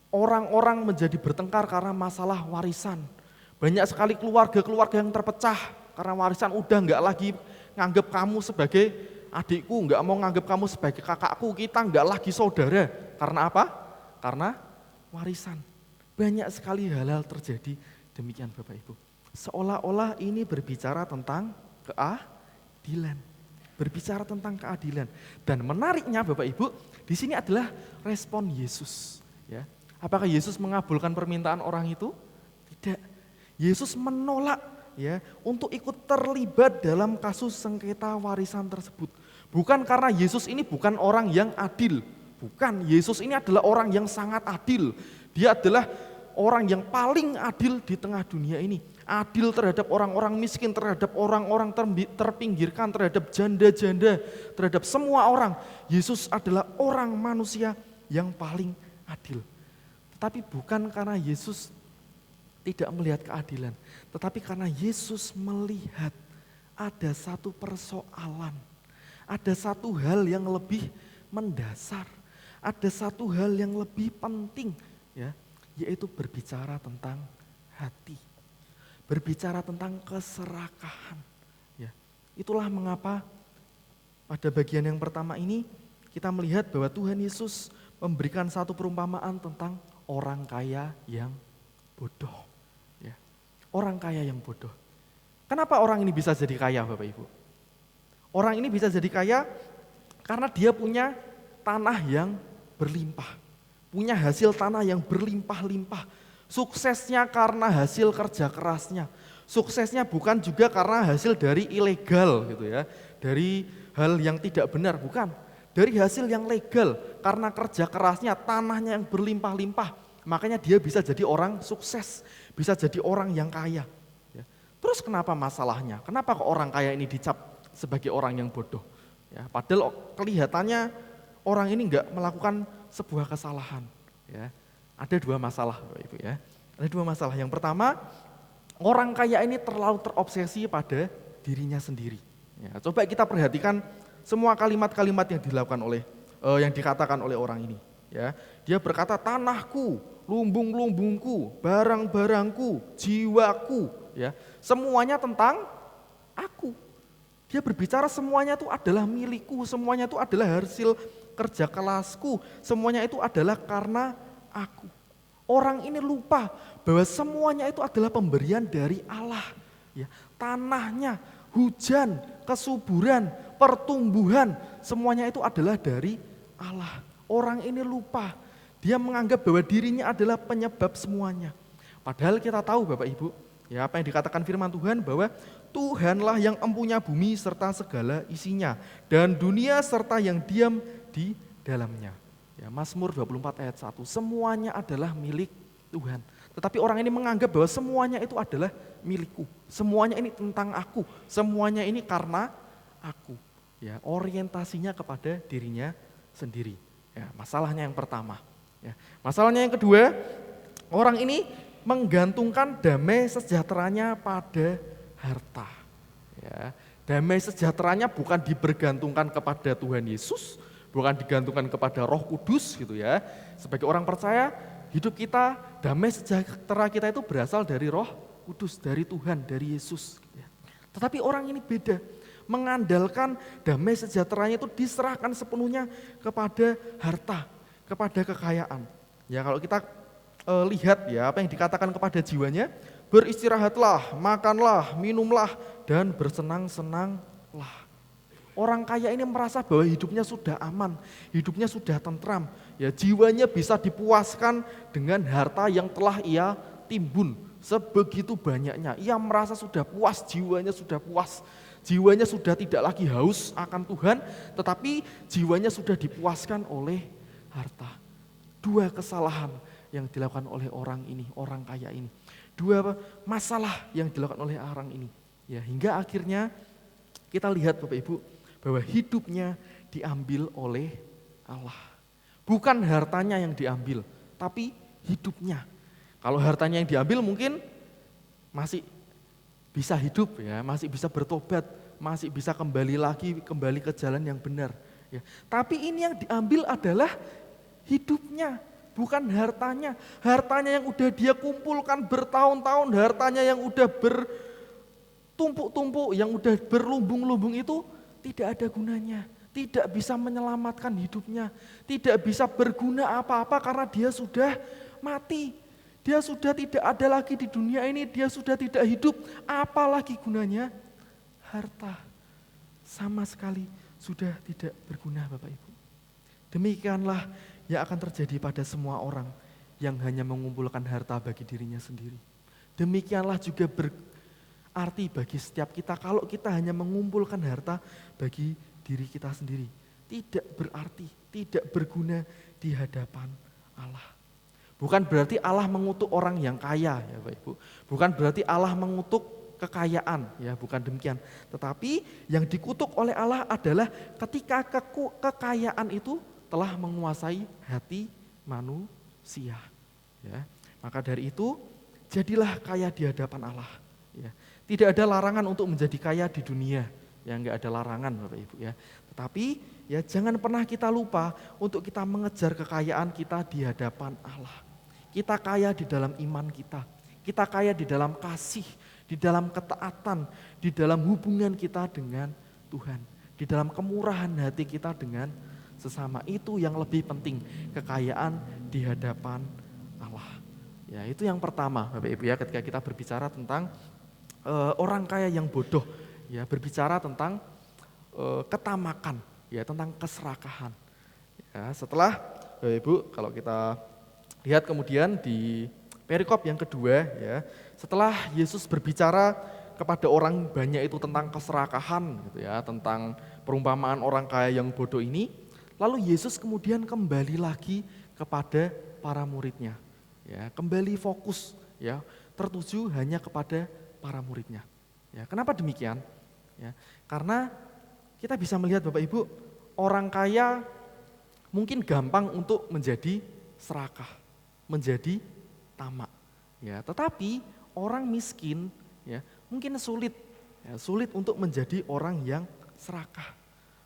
orang-orang menjadi bertengkar karena masalah warisan. Banyak sekali keluarga-keluarga yang terpecah karena warisan, udah nggak lagi nganggap kamu sebagai adikku, nggak mau nganggap kamu sebagai kakakku, kita nggak lagi saudara. Karena apa? Karena warisan. Banyak sekali hal-hal terjadi demikian Bapak Ibu. Seolah-olah ini berbicara tentang keadilan. Berbicara tentang keadilan. Dan menariknya Bapak Ibu, di sini adalah respon Yesus. Ya. Apakah Yesus mengabulkan permintaan orang itu? Tidak. Yesus menolak ya untuk ikut terlibat dalam kasus sengketa warisan tersebut. Bukan karena Yesus ini bukan orang yang adil. Bukan, Yesus ini adalah orang yang sangat adil. Dia adalah orang yang paling adil di tengah dunia ini. Adil terhadap orang-orang miskin, terhadap orang-orang terpinggirkan, terhadap janda-janda, terhadap semua orang. Yesus adalah orang manusia yang paling adil. Tetapi bukan karena Yesus tidak melihat keadilan, tetapi karena Yesus melihat ada satu persoalan, ada satu hal yang lebih mendasar, ada satu hal yang lebih penting, ya, yaitu berbicara tentang hati, berbicara tentang keserakahan. Ya, itulah mengapa pada bagian yang pertama ini kita melihat bahwa Tuhan Yesus memberikan satu perumpamaan tentang orang kaya yang bodoh. Orang kaya yang bodoh. Kenapa orang ini bisa jadi kaya Bapak Ibu? Orang ini bisa jadi kaya karena dia punya tanah yang berlimpah. Punya hasil tanah yang berlimpah-limpah. Suksesnya karena hasil kerja kerasnya. Suksesnya bukan juga karena hasil dari ilegal gitu ya. Dari hal yang tidak benar, bukan. Dari hasil yang legal, karena kerja kerasnya, tanahnya yang berlimpah-limpah. Makanya dia bisa jadi orang sukses, bisa jadi orang yang kaya. Ya. Terus kenapa masalahnya? Kenapa kok orang kaya ini dicap sebagai orang yang bodoh? Ya, padahal kelihatannya orang ini enggak melakukan sebuah kesalahan. Ya. Ada dua masalah Bapak Ibu ya. Ada dua masalah. Yang pertama, orang kaya ini terlalu terobsesi pada dirinya sendiri. Ya, coba kita perhatikan semua kalimat-kalimat yang dilakukan oleh yang dikatakan oleh orang ini. Ya, dia berkata tanahku, lumbung-lumbungku, barang-barangku, jiwaku, ya, semuanya tentang aku. Dia berbicara semuanya itu adalah milikku, semuanya itu adalah hasil kerja kerasku, semuanya itu adalah karena aku. Orang ini lupa bahwa semuanya itu adalah pemberian dari Allah. Ya, tanahnya, hujan, kesuburan, pertumbuhan, semuanya itu adalah dari Allah. Orang ini lupa. Dia menganggap bahwa dirinya adalah penyebab semuanya. Padahal kita tahu Bapak Ibu, ya apa yang dikatakan firman Tuhan bahwa Tuhanlah yang empunya bumi serta segala isinya dan dunia serta yang diam di dalamnya. Ya, Mazmur 24 ayat 1, semuanya adalah milik Tuhan. Tetapi orang ini menganggap bahwa semuanya itu adalah milikku. Semuanya ini tentang aku. Semuanya ini karena aku. Ya, orientasinya kepada dirinya sendiri. Ya, masalahnya yang pertama. Ya, masalahnya yang kedua, orang ini menggantungkan damai sejahteranya pada harta. Ya, damai sejahteranya bukan dibergantungkan kepada Tuhan Yesus, bukan digantungkan kepada Roh Kudus gitu ya. Sebagai orang percaya, hidup kita, damai sejahtera kita itu berasal dari Roh Kudus, dari Tuhan, dari Yesus. Ya. Tetapi orang ini beda. Mengandalkan damai sejahteranya itu diserahkan sepenuhnya kepada harta, kepada kekayaan. Ya kalau kita lihat ya apa yang dikatakan kepada jiwanya, beristirahatlah, makanlah, minumlah, dan bersenang-senanglah. Orang kaya ini merasa bahwa hidupnya sudah aman, hidupnya sudah tentram. Ya jiwanya bisa dipuaskan dengan harta yang telah ia timbun sebegitu banyaknya. Ia merasa sudah puas, jiwanya sudah puas. Jiwanya sudah tidak lagi haus akan Tuhan, tetapi jiwanya sudah dipuaskan oleh harta. Dua kesalahan yang dilakukan oleh orang ini, orang kaya ini. Dua masalah yang dilakukan oleh orang ini. Ya, hingga akhirnya kita lihat Bapak Ibu bahwa hidupnya diambil oleh Allah. Bukan hartanya yang diambil, tapi hidupnya. Kalau hartanya yang diambil mungkin masih bisa hidup ya, masih bisa bertobat, masih bisa kembali ke jalan yang benar. Ya. Tapi ini yang diambil adalah hidupnya, bukan hartanya. Hartanya yang udah dia kumpulkan bertahun-tahun, hartanya yang udah bertumpuk-tumpuk, yang udah berlumbung-lumbung itu tidak ada gunanya. Tidak bisa menyelamatkan hidupnya, tidak bisa berguna apa-apa karena dia sudah mati. Dia sudah tidak ada lagi di dunia ini, dia sudah tidak hidup. Apalagi gunanya? Harta sama sekali sudah tidak berguna Bapak Ibu. Demikianlah yang akan terjadi pada semua orang yang hanya mengumpulkan harta bagi dirinya sendiri. Demikianlah juga berarti bagi setiap kita kalau kita hanya mengumpulkan harta bagi diri kita sendiri. Tidak berarti, tidak berguna di hadapan Allah. Bukan berarti Allah mengutuk orang yang kaya ya Bapak Ibu. Bukan berarti Allah mengutuk kekayaan ya, bukan demikian. Tetapi yang dikutuk oleh Allah adalah ketika kekayaan itu telah menguasai hati manusia. Ya. Maka dari itu jadilah kaya di hadapan Allah. Ya. Tidak ada larangan untuk menjadi kaya di dunia. Ya, enggak ada larangan Bapak Ibu ya. Tetapi ya jangan pernah kita lupa untuk kita mengejar kekayaan kita di hadapan Allah. Kita kaya di dalam iman kita kaya di dalam kasih, di dalam ketaatan, di dalam hubungan kita dengan Tuhan, di dalam kemurahan hati kita dengan sesama. Itu yang lebih penting, kekayaan di hadapan Allah. Ya, itu yang pertama Bapak Ibu ya, ketika kita berbicara tentang orang kaya yang bodoh, ya berbicara tentang ketamakan, ya tentang keserakahan. Ya, setelah Bapak Ibu kalau kita lihat kemudian di perikop yang kedua ya, setelah Yesus berbicara kepada orang banyak itu tentang keserakahan gitu ya, tentang perumpamaan orang kaya yang bodoh ini, lalu Yesus kemudian kembali lagi kepada para muridnya. Ya, kembali fokus ya, tertuju hanya kepada para muridnya. Ya, kenapa demikian? Ya, karena kita bisa melihat Bapak Ibu, orang kaya mungkin gampang untuk menjadi serakah, menjadi tamak. Ya, tetapi orang miskin ya mungkin sulit untuk menjadi orang yang serakah.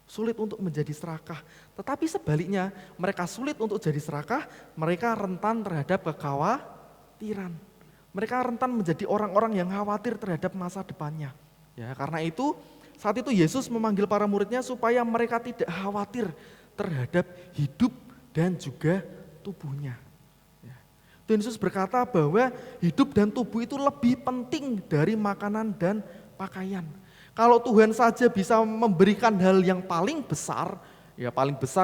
Sulit untuk menjadi serakah. Tetapi sebaliknya, mereka sulit untuk jadi serakah, mereka rentan terhadap kekhawatiran. Mereka rentan menjadi orang-orang yang khawatir terhadap masa depannya. Ya, karena itu saat itu Yesus memanggil para muridnya supaya mereka tidak khawatir terhadap hidup dan juga tubuhnya. Tuhan Yesus berkata bahwa hidup dan tubuh itu lebih penting dari makanan dan pakaian. Kalau Tuhan saja bisa memberikan hal yang paling besar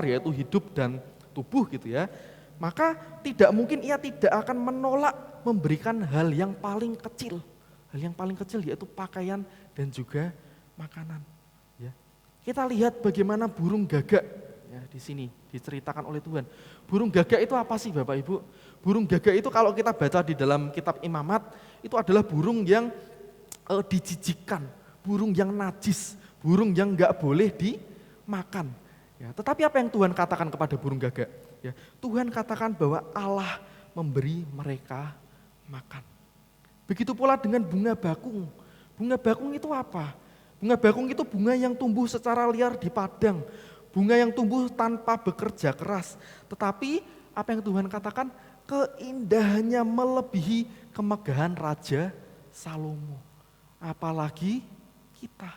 yaitu hidup dan tubuh gitu ya, maka tidak mungkin ia tidak akan menolak memberikan hal yang paling kecil. Hal yang paling kecil yaitu pakaian dan juga makanan. Ya. Kita lihat bagaimana burung gagak ya, di sini diceritakan oleh Tuhan. Burung gagak itu apa sih Bapak Ibu? Burung gagak itu kalau kita baca di dalam kitab Imamat, itu adalah burung yang dijijikkan, burung yang najis, burung yang enggak boleh dimakan. Ya, tetapi apa yang Tuhan katakan kepada burung gagak? Ya, Tuhan katakan bahwa Allah memberi mereka makan. Begitu pula dengan bunga bakung. Bunga bakung itu apa? Bunga bakung itu bunga yang tumbuh secara liar di padang. Bunga yang tumbuh tanpa bekerja keras. Tetapi apa yang Tuhan katakan? Keindahannya melebihi kemegahan Raja Salomo. Apalagi kita,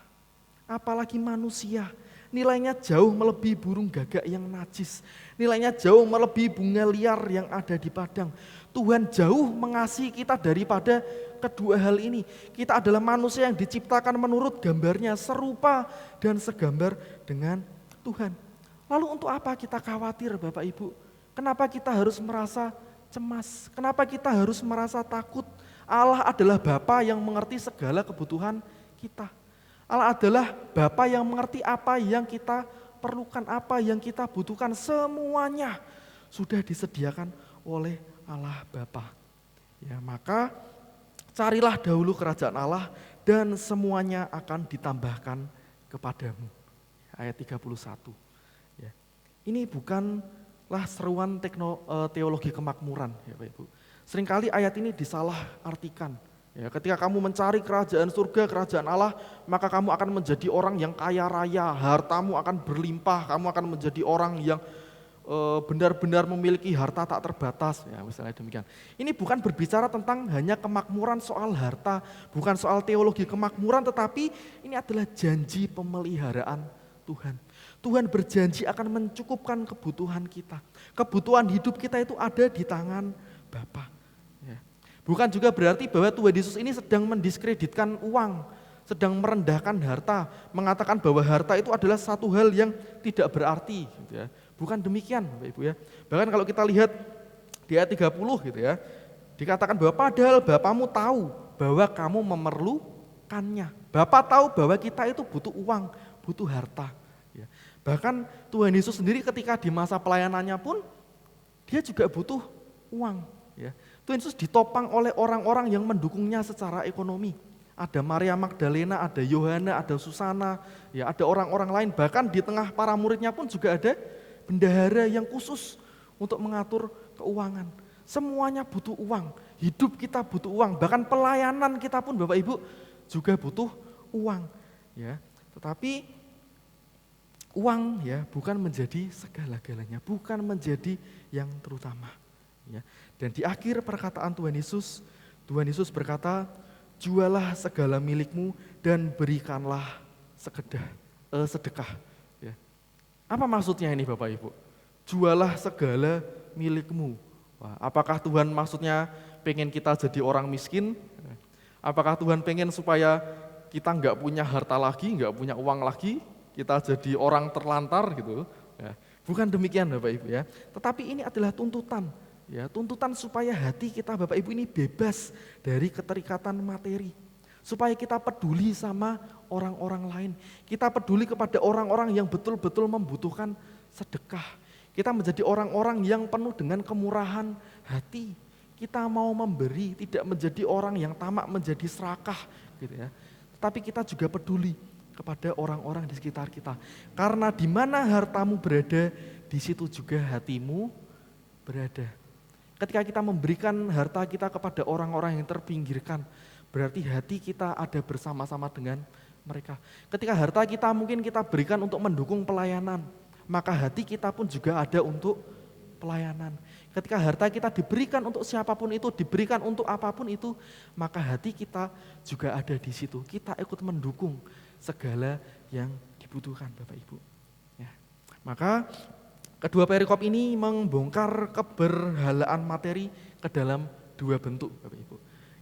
apalagi manusia. Nilainya jauh melebihi burung gagak yang najis. Nilainya jauh melebihi bunga liar yang ada di padang. Tuhan jauh mengasihi kita daripada kedua hal ini. Kita adalah manusia yang diciptakan menurut gambarnya, serupa dan segambar dengan Tuhan. Lalu untuk apa kita khawatir Bapak Ibu? Kenapa kita harus merasa cemas? Kenapa kita harus merasa takut? Allah adalah Bapa yang mengerti segala kebutuhan kita. Allah adalah Bapa yang mengerti apa yang kita perlukan, apa yang kita butuhkan. Semuanya sudah disediakan oleh Allah Bapa. Ya, maka carilah dahulu kerajaan Allah dan semuanya akan ditambahkan kepadamu. Ayat 31. Ya. Ini bukanlah seruan teologi kemakmuran, ya Bapak Ibu. Seringkali ayat ini disalah artikan. Ya, ketika kamu mencari kerajaan surga, kerajaan Allah, maka kamu akan menjadi orang yang kaya raya, hartamu akan berlimpah, kamu akan menjadi orang yang benar-benar memiliki harta tak terbatas, ya misalnya demikian. Ini bukan berbicara tentang hanya kemakmuran soal harta, bukan soal teologi kemakmuran, tetapi ini adalah janji pemeliharaan Tuhan. Tuhan berjanji akan mencukupkan kebutuhan kita. Kebutuhan hidup kita itu ada di tangan Bapa. Ya. Bukan juga berarti bahwa Tuhan Yesus ini sedang mendiskreditkan uang, sedang merendahkan harta, mengatakan bahwa harta itu adalah satu hal yang tidak berarti, gitu ya. Bukan demikian Bapak Ibu ya. Bahkan kalau kita lihat di ayat 30 gitu ya, dikatakan bahwa padahal Bapamu tahu bahwa kamu memerlukannya. Bapa tahu bahwa kita itu butuh uang, butuh harta. Ya. Bahkan Tuhan Yesus sendiri ketika di masa pelayanannya pun dia juga butuh uang. Ya. Tuhan Yesus ditopang oleh orang-orang yang mendukungnya secara ekonomi. Ada Maria Magdalena, ada Yohana, ada Susana, ya ada orang-orang lain. Bahkan di tengah para muridnya pun juga ada bendahara yang khusus untuk mengatur keuangan. Semuanya butuh uang, hidup kita butuh uang, bahkan pelayanan kita pun Bapak Ibu juga butuh uang. Ya, tetapi uang ya bukan menjadi segala-galanya, bukan menjadi yang terutama. Ya, dan di akhir perkataan Tuhan Yesus berkata, jualah segala milikmu dan berikanlah sedekah. Apa maksudnya ini Bapak Ibu? Jualah segala milikmu. Wah, apakah Tuhan maksudnya pengen kita jadi orang miskin? Apakah Tuhan pengen supaya kita nggak punya harta lagi, nggak punya uang lagi, kita jadi orang terlantar gitu? Ya, bukan demikian Bapak Ibu ya. Tetapi ini adalah tuntutan, ya tuntutan supaya hati kita Bapak Ibu ini bebas dari keterikatan materi. Supaya kita peduli sama orang-orang lain. Kita peduli kepada orang-orang yang betul-betul membutuhkan sedekah. Kita menjadi orang-orang yang penuh dengan kemurahan hati. Kita mau memberi, tidak menjadi orang yang tamak menjadi serakah gitu ya. Tetapi kita juga peduli kepada orang-orang di sekitar kita. Karena di mana hartamu berada, di situ juga hatimu berada. Ketika kita memberikan harta kita kepada orang-orang yang terpinggirkan, berarti hati kita ada bersama-sama dengan mereka. Ketika harta kita mungkin kita berikan untuk mendukung pelayanan, maka hati kita pun juga ada untuk pelayanan. Ketika harta kita diberikan untuk siapapun itu, diberikan untuk apapun itu, maka hati kita juga ada di situ. Kita ikut mendukung segala yang dibutuhkan Bapak Ibu. Ya. Maka kedua perikop ini membongkar keberhalaan materi ke dalam dua bentuk Bapak Ibu.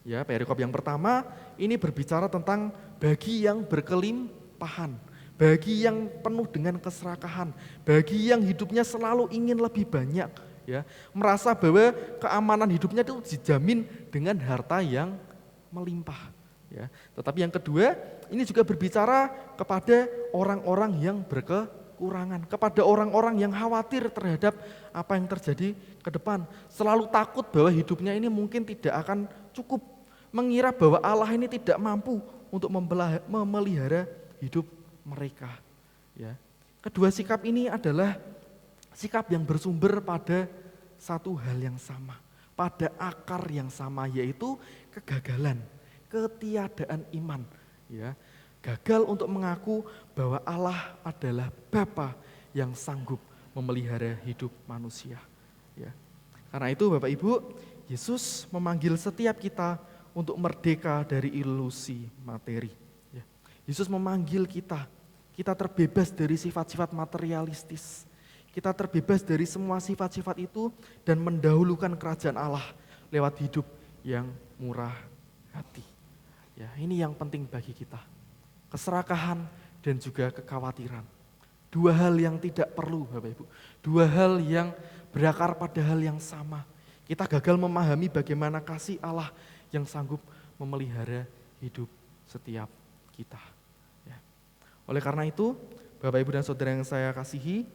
Ya, perikop yang pertama ini berbicara tentang bagi yang berkelimpahan, bagi yang penuh dengan keserakahan, bagi yang hidupnya selalu ingin lebih banyak, ya, merasa bahwa keamanan hidupnya itu dijamin dengan harta yang melimpah. Ya. Tetapi yang kedua ini juga berbicara kepada orang-orang yang berkekurangan, kepada orang-orang yang khawatir terhadap apa yang terjadi ke depan, selalu takut bahwa hidupnya ini mungkin tidak akan cukup, mengira bahwa Allah ini tidak mampu untuk memelihara hidup mereka. Ya. Kedua sikap ini adalah sikap yang bersumber pada satu hal yang sama, pada akar yang sama, yaitu kegagalan, ketiadaan iman. Ya. Gagal untuk mengaku bahwa Allah adalah Bapa yang sanggup memelihara hidup manusia. Ya. Karena itu Bapak Ibu, Yesus memanggil setiap kita untuk merdeka dari ilusi materi. Ya. Yesus memanggil kita terbebas dari sifat-sifat materialistis. Kita terbebas dari semua sifat-sifat itu dan mendahulukan kerajaan Allah lewat hidup yang murah hati. Ya, ini yang penting bagi kita. Keserakahan dan juga kekhawatiran. Dua hal yang tidak perlu Bapak Ibu. Dua hal yang berakar pada hal yang sama. Kita gagal memahami bagaimana kasih Allah yang sanggup memelihara hidup setiap kita. Ya. Oleh karena itu, Bapak Ibu dan Saudara yang saya kasihi,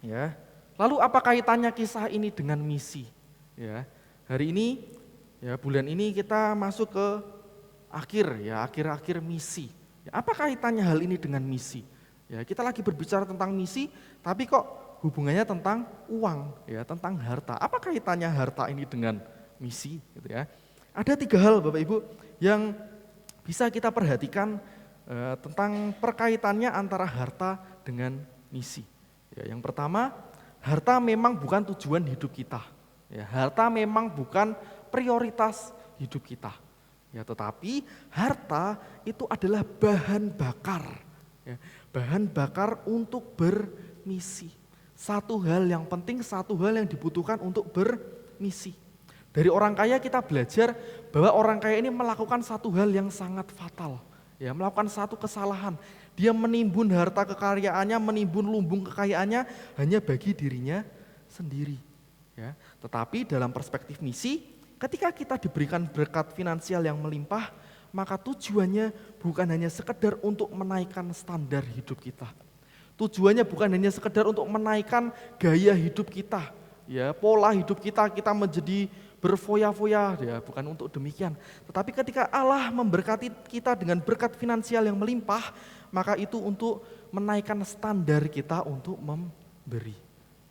ya. Lalu apa kaitannya kisah ini dengan misi? Ya. Hari ini, ya bulan ini kita masuk ke akhir-akhir misi. Ya, apa kaitannya hal ini dengan misi? Ya, kita lagi berbicara tentang misi, tapi kok hubungannya tentang uang, ya, tentang harta. Apa kaitannya harta ini dengan misi? Gitu ya. Ada 3 hal Bapak Ibu yang bisa kita perhatikan tentang perkaitannya antara harta dengan misi. Ya, yang pertama, harta memang bukan tujuan hidup kita. Ya, harta memang bukan prioritas hidup kita. Ya, tetapi harta itu adalah bahan bakar. Ya, bahan bakar untuk bermisi. Satu hal yang penting, satu hal yang dibutuhkan untuk bermisi. Dari orang kaya kita belajar bahwa orang kaya ini melakukan satu hal yang sangat fatal. Ya, melakukan satu kesalahan. Dia menimbun harta kekayaannya, menimbun lumbung kekayaannya hanya bagi dirinya sendiri. Ya, tetapi dalam perspektif misi, ketika kita diberikan berkat finansial yang melimpah, maka tujuannya bukan hanya sekedar untuk menaikkan standar hidup kita. Tujuannya bukan hanya sekedar untuk menaikkan gaya hidup kita, ya, pola hidup kita menjadi berfoya-foya, ya, bukan untuk demikian. Tetapi ketika Allah memberkati kita dengan berkat finansial yang melimpah, maka itu untuk menaikkan standar kita untuk memberi.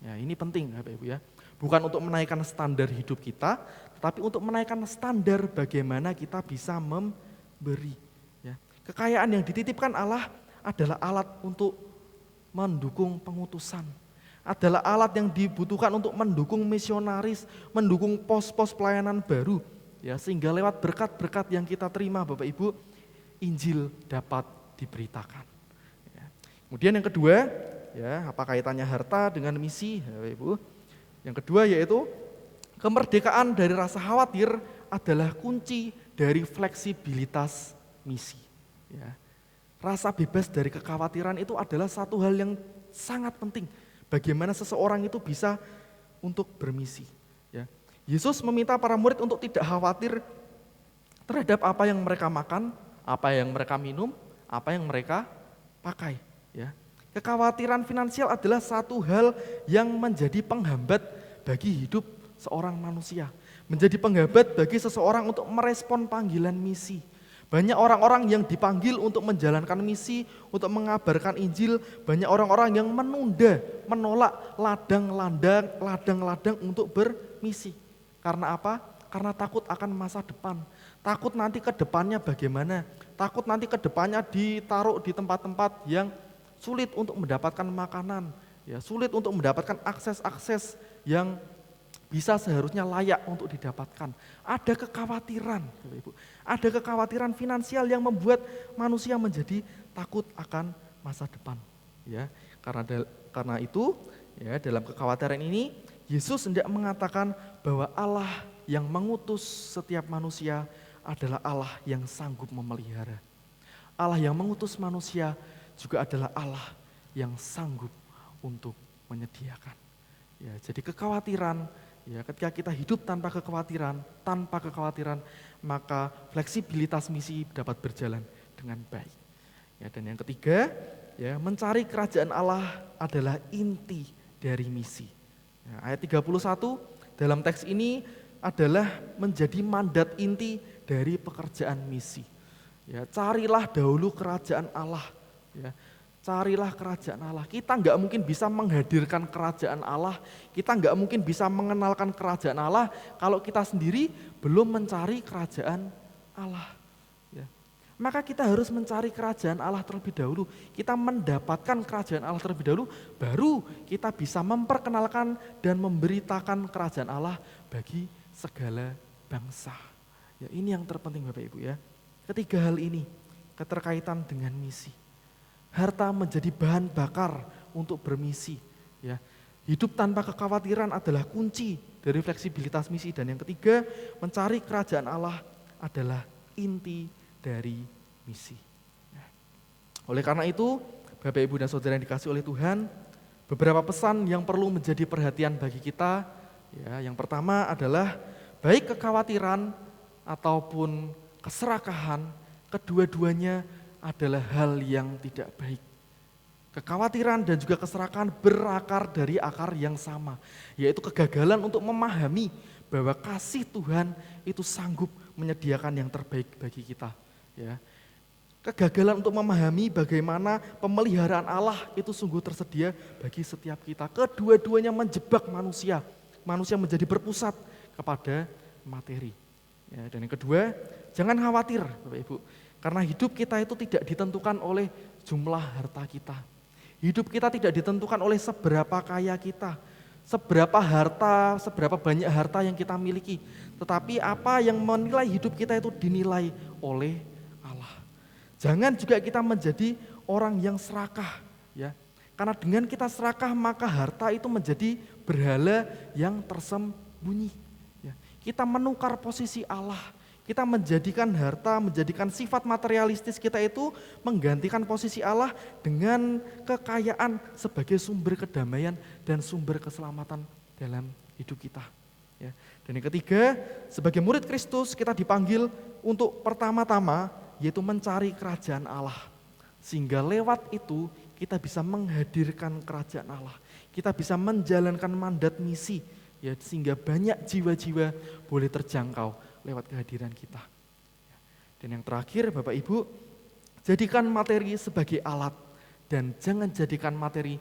Ya, ini penting Bapak Ibu ya. Bukan untuk menaikkan standar hidup kita, tetapi untuk menaikkan standar bagaimana kita bisa memberi. Ya. Kekayaan yang dititipkan Allah adalah alat untuk mendukung pengutusan. Adalah alat yang dibutuhkan untuk mendukung misionaris, mendukung pos-pos pelayanan baru. Ya, sehingga lewat berkat-berkat yang kita terima Bapak Ibu, Injil dapat diberitakan. Ya. Kemudian yang kedua, ya, apa kaitannya harta dengan misi Bapak Ibu? Yang kedua yaitu kemerdekaan dari rasa khawatir adalah kunci dari fleksibilitas misi. Ya. Rasa bebas dari kekhawatiran itu adalah satu hal yang sangat penting. Bagaimana seseorang itu bisa untuk bermisi. Ya. Yesus meminta para murid untuk tidak khawatir terhadap apa yang mereka makan, apa yang mereka minum, apa yang mereka pakai. Ya. Kekhawatiran finansial adalah satu hal yang menjadi penghambat bagi hidup seorang manusia. Menjadi penghambat bagi seseorang untuk merespon panggilan misi. Banyak orang-orang yang dipanggil untuk menjalankan misi, untuk mengabarkan Injil. Banyak orang-orang yang menunda, menolak ladang-ladang untuk bermisi. Karena apa? Karena takut akan masa depan. Takut nanti ke depannya bagaimana. Takut nanti ke depannya ditaruh di tempat-tempat yang sulit untuk mendapatkan makanan, ya, sulit untuk mendapatkan akses-akses yang bisa seharusnya layak untuk didapatkan. Ada kekhawatiran, Ibu. Ada kekhawatiran finansial yang membuat manusia menjadi takut akan masa depan. Ya, karena itu, ya, dalam kekhawatiran ini Yesus hendak mengatakan bahwa Allah yang mengutus setiap manusia adalah Allah yang sanggup memelihara. Allah yang mengutus manusia juga adalah Allah yang sanggup untuk menyediakan. Ya, jadi kekhawatiran, ya, ketika kita hidup tanpa kekhawatiran, maka fleksibilitas misi dapat berjalan dengan baik. Ya, dan yang ketiga, ya, mencari kerajaan Allah adalah inti dari misi. Ya, ayat 31 dalam teks ini adalah menjadi mandat inti dari pekerjaan misi. Ya, carilah dahulu kerajaan Allah. Ya, carilah kerajaan Allah. Kita nggak mungkin bisa menghadirkan kerajaan Allah, kita nggak mungkin bisa mengenalkan kerajaan Allah kalau kita sendiri belum mencari kerajaan Allah. Ya. Maka kita harus mencari kerajaan Allah terlebih dahulu. Kita mendapatkan kerajaan Allah terlebih dahulu, baru kita bisa memperkenalkan dan memberitakan kerajaan Allah bagi segala bangsa. Ya, ini yang terpenting Bapak Ibu ya. Ketiga hal ini, keterkaitan dengan misi. Harta menjadi bahan bakar untuk bermisi. Ya. Hidup tanpa kekhawatiran adalah kunci dari fleksibilitas misi. Dan yang ketiga, mencari kerajaan Allah adalah inti dari misi. Ya. Oleh karena itu, Bapak Ibu dan Saudara yang dikasihi oleh Tuhan, beberapa pesan yang perlu menjadi perhatian bagi kita. Ya, yang pertama adalah baik kekhawatiran ataupun keserakahan, kedua-duanya adalah hal yang tidak baik. Kekhawatiran dan juga keserakahan berakar dari akar yang sama, yaitu kegagalan untuk memahami bahwa kasih Tuhan itu sanggup menyediakan yang terbaik bagi kita. ya. Kegagalan untuk memahami bagaimana pemeliharaan Allah itu sungguh tersedia bagi setiap kita. Kedua-duanya menjebak manusia. Manusia menjadi berpusat kepada materi. Ya, dan yang kedua, jangan khawatir Bapak Ibu. Karena hidup kita itu tidak ditentukan oleh jumlah harta kita. Hidup kita tidak ditentukan oleh seberapa kaya kita. Seberapa harta, seberapa banyak harta yang kita miliki. Tetapi apa yang menilai hidup kita itu dinilai oleh Allah. Jangan juga kita menjadi orang yang serakah, ya. Karena dengan kita serakah maka harta itu menjadi berhala yang tersembunyi. Ya. Kita menukar posisi Allah, kita menjadikan harta, menjadikan sifat materialistis kita itu menggantikan posisi Allah dengan kekayaan sebagai sumber kedamaian dan sumber keselamatan dalam hidup kita. Ya. Dan yang ketiga, sebagai murid Kristus kita dipanggil untuk pertama-tama yaitu mencari kerajaan Allah. Sehingga lewat itu kita bisa menghadirkan kerajaan Allah. Kita bisa menjalankan mandat misi, ya, sehingga banyak jiwa-jiwa boleh terjangkau lewat kehadiran kita. Dan yang terakhir Bapak Ibu, jadikan materi sebagai alat dan jangan jadikan materi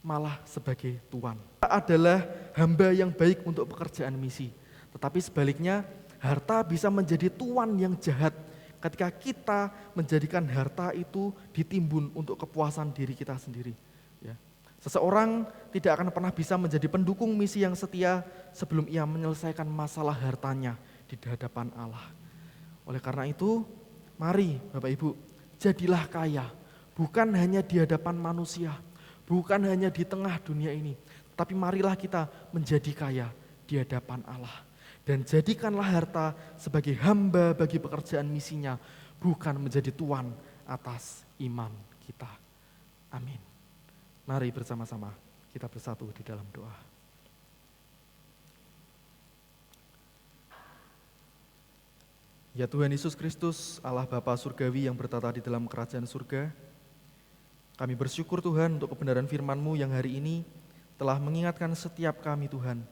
malah sebagai tuan. Kita adalah hamba yang baik untuk pekerjaan misi, tetapi sebaliknya harta bisa menjadi tuan yang jahat ketika kita menjadikan harta itu ditimbun untuk kepuasan diri kita sendiri. Ya. Seseorang tidak akan pernah bisa menjadi pendukung misi yang setia sebelum ia menyelesaikan masalah hartanya di hadapan Allah. Oleh karena itu, mari Bapak Ibu, jadilah kaya, bukan hanya di hadapan manusia, bukan hanya di tengah dunia ini, tapi marilah kita menjadi kaya di hadapan Allah. Dan jadikanlah harta sebagai hamba bagi pekerjaan misinya, bukan menjadi tuan atas iman kita. Amin. Mari bersama-sama kita bersatu di dalam doa. Ya Tuhan Yesus Kristus, Allah Bapa Surgawi yang bertata di dalam kerajaan surga, kami bersyukur Tuhan untuk kebenaran firman-Mu yang hari ini telah mengingatkan setiap kami Tuhan,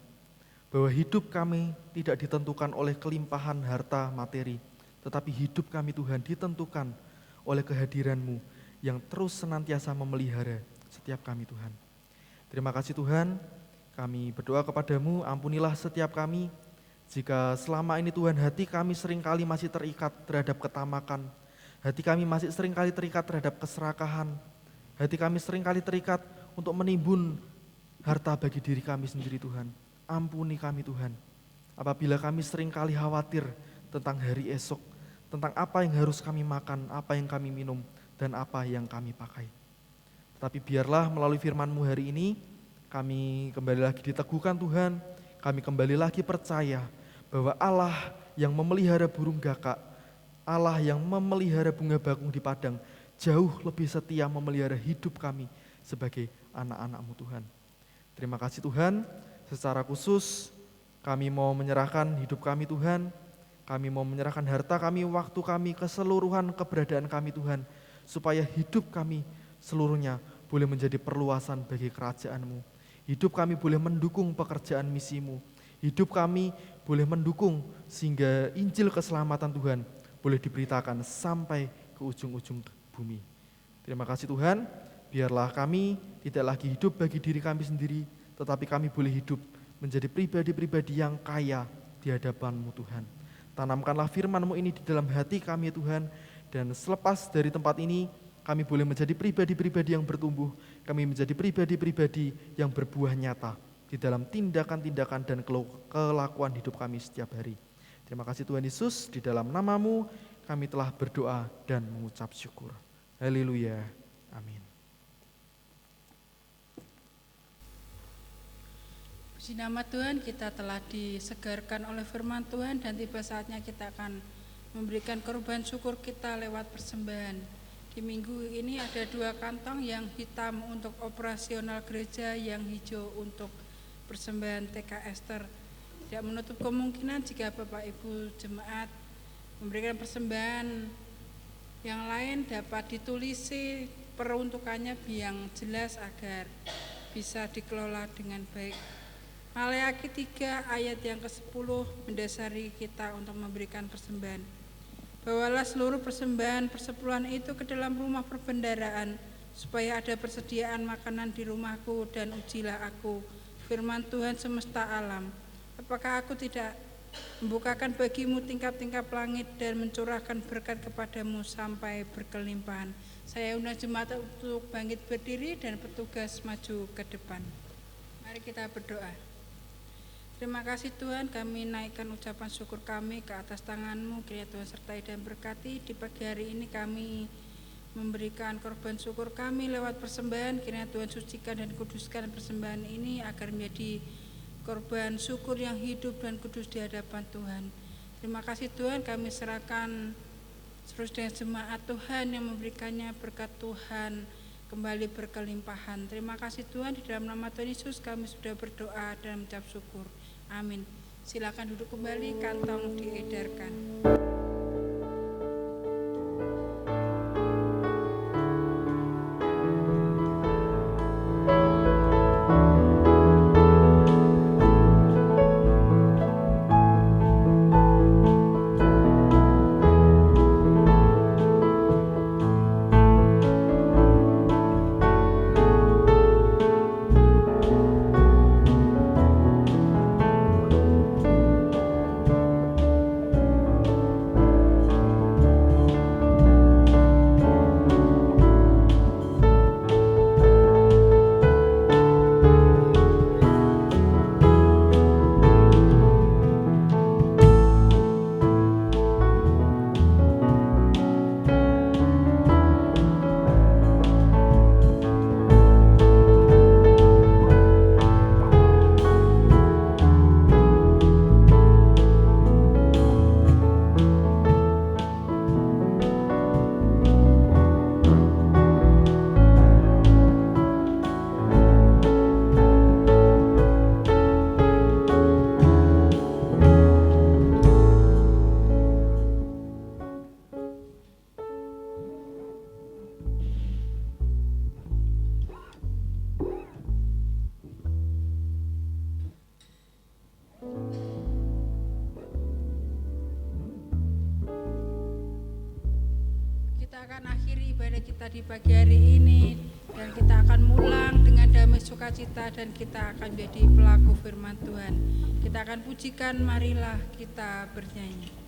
bahwa hidup kami tidak ditentukan oleh kelimpahan harta materi, tetapi hidup kami Tuhan ditentukan oleh kehadiran-Mu yang terus senantiasa memelihara setiap kami Tuhan. Terima kasih Tuhan, kami berdoa kepadamu, ampunilah setiap kami, jika selama ini Tuhan hati kami seringkali masih terikat terhadap ketamakan, hati kami masih seringkali terikat terhadap keserakahan, hati kami seringkali terikat untuk menimbun harta bagi diri kami sendiri Tuhan. Ampuni kami Tuhan, apabila kami seringkali khawatir tentang hari esok, tentang apa yang harus kami makan, apa yang kami minum, dan apa yang kami pakai. Tetapi biarlah melalui firman-Mu hari ini, kami kembali lagi diteguhkan Tuhan, kami kembali lagi percaya bahwa Allah yang memelihara burung gagak, Allah yang memelihara bunga bakung di padang, jauh lebih setia memelihara hidup kami sebagai anak-anak-Mu Tuhan. Terima kasih Tuhan. Secara khusus kami mau menyerahkan hidup kami Tuhan, kami mau menyerahkan harta kami, waktu kami, keseluruhan keberadaan kami Tuhan, supaya hidup kami seluruhnya boleh menjadi perluasan bagi kerajaan-Mu. Hidup kami boleh mendukung pekerjaan misi-Mu, hidup kami boleh mendukung sehingga Injil keselamatan Tuhan boleh diberitakan sampai ke ujung-ujung bumi. Terima kasih Tuhan, biarlah kami tidak lagi hidup bagi diri kami sendiri, tetapi kami boleh hidup menjadi pribadi-pribadi yang kaya di hadapan-Mu Tuhan. Tanamkanlah firman-Mu ini di dalam hati kami Tuhan, dan selepas dari tempat ini kami boleh menjadi pribadi-pribadi yang bertumbuh, kami menjadi pribadi-pribadi yang berbuah nyata di dalam tindakan-tindakan dan kelakuan hidup kami setiap hari. Terima kasih Tuhan Yesus, di dalam nama-Mu kami telah berdoa dan mengucap syukur. Haleluya. Amin. Puji nama Tuhan, kita telah disegarkan oleh firman Tuhan dan tiba saatnya kita akan memberikan korban syukur kita lewat persembahan. Di minggu ini ada 2 kantong, yang hitam untuk operasional gereja, yang hijau untuk persembahan TK Ester. Tidak menutup kemungkinan jika Bapak Ibu jemaat memberikan persembahan yang lain dapat ditulisi peruntukannya yang jelas agar bisa dikelola dengan baik. Maleakhi 3 ayat yang ke-10 mendasari kita untuk memberikan persembahan. Bawalah seluruh persembahan persepuluhan itu ke dalam rumah perbendaharaan, supaya ada persediaan makanan di rumahku, dan ujilah aku, firman Tuhan semesta alam. Apakah aku tidak membukakan bagimu tingkap-tingkap langit dan mencurahkan berkat kepadamu sampai berkelimpahan? Saya undang jemaat untuk bangkit berdiri dan petugas maju ke depan. Mari kita berdoa. Terima kasih Tuhan, kami naikkan ucapan syukur kami ke atas tangan-Mu. Kiranya Tuhan sertai dan berkati. Di pagi hari ini kami memberikan korban syukur kami lewat persembahan. Kiranya Tuhan sucikan dan kuduskan persembahan ini agar menjadi korban syukur yang hidup dan kudus di hadapan Tuhan. Terima kasih Tuhan, kami serahkan seterusnya jemaat Tuhan yang memberikannya berkat Tuhan kembali berkelimpahan. Terima kasih Tuhan, di dalam nama Tuhan Yesus kami sudah berdoa dan mengucap syukur. Amin. Silakan duduk kembali, kantong diedarkan. Di pagi hari ini, dan kita akan mulang dengan damai sukacita dan kita akan menjadi pelaku firman Tuhan. Kita akan pujikan, marilah kita bernyanyi.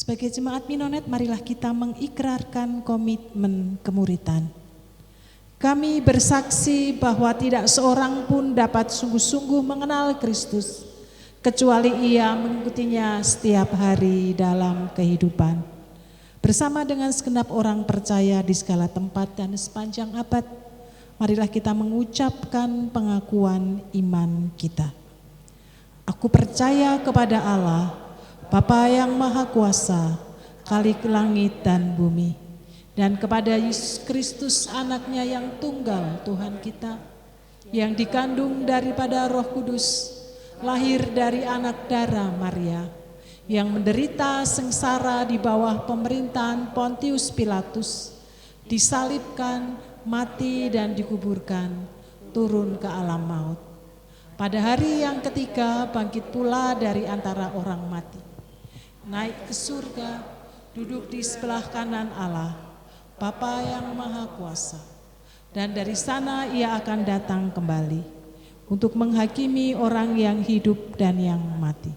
Sebagai jemaat Minonet, marilah kita mengikrarkan komitmen kemuritan. Kami bersaksi bahwa tidak seorang pun dapat sungguh-sungguh mengenal Kristus, kecuali ia mengikutinya setiap hari dalam kehidupan. Bersama dengan segenap orang percaya di segala tempat dan sepanjang abad, marilah kita mengucapkan pengakuan iman kita. Aku percaya kepada Allah, Bapa yang Maha Kuasa, Khalik langit dan bumi, dan kepada Yesus Kristus anaknya yang tunggal Tuhan kita, yang dikandung daripada Roh Kudus, lahir dari anak darah Maria, yang menderita sengsara di bawah pemerintahan Pontius Pilatus, disalibkan, mati dan dikuburkan, turun ke alam maut. Pada hari yang ketiga bangkit pula dari antara orang mati, naik ke surga, duduk di sebelah kanan Allah, Bapa yang Maha Kuasa, dan dari sana ia akan datang kembali untuk menghakimi orang yang hidup dan yang mati.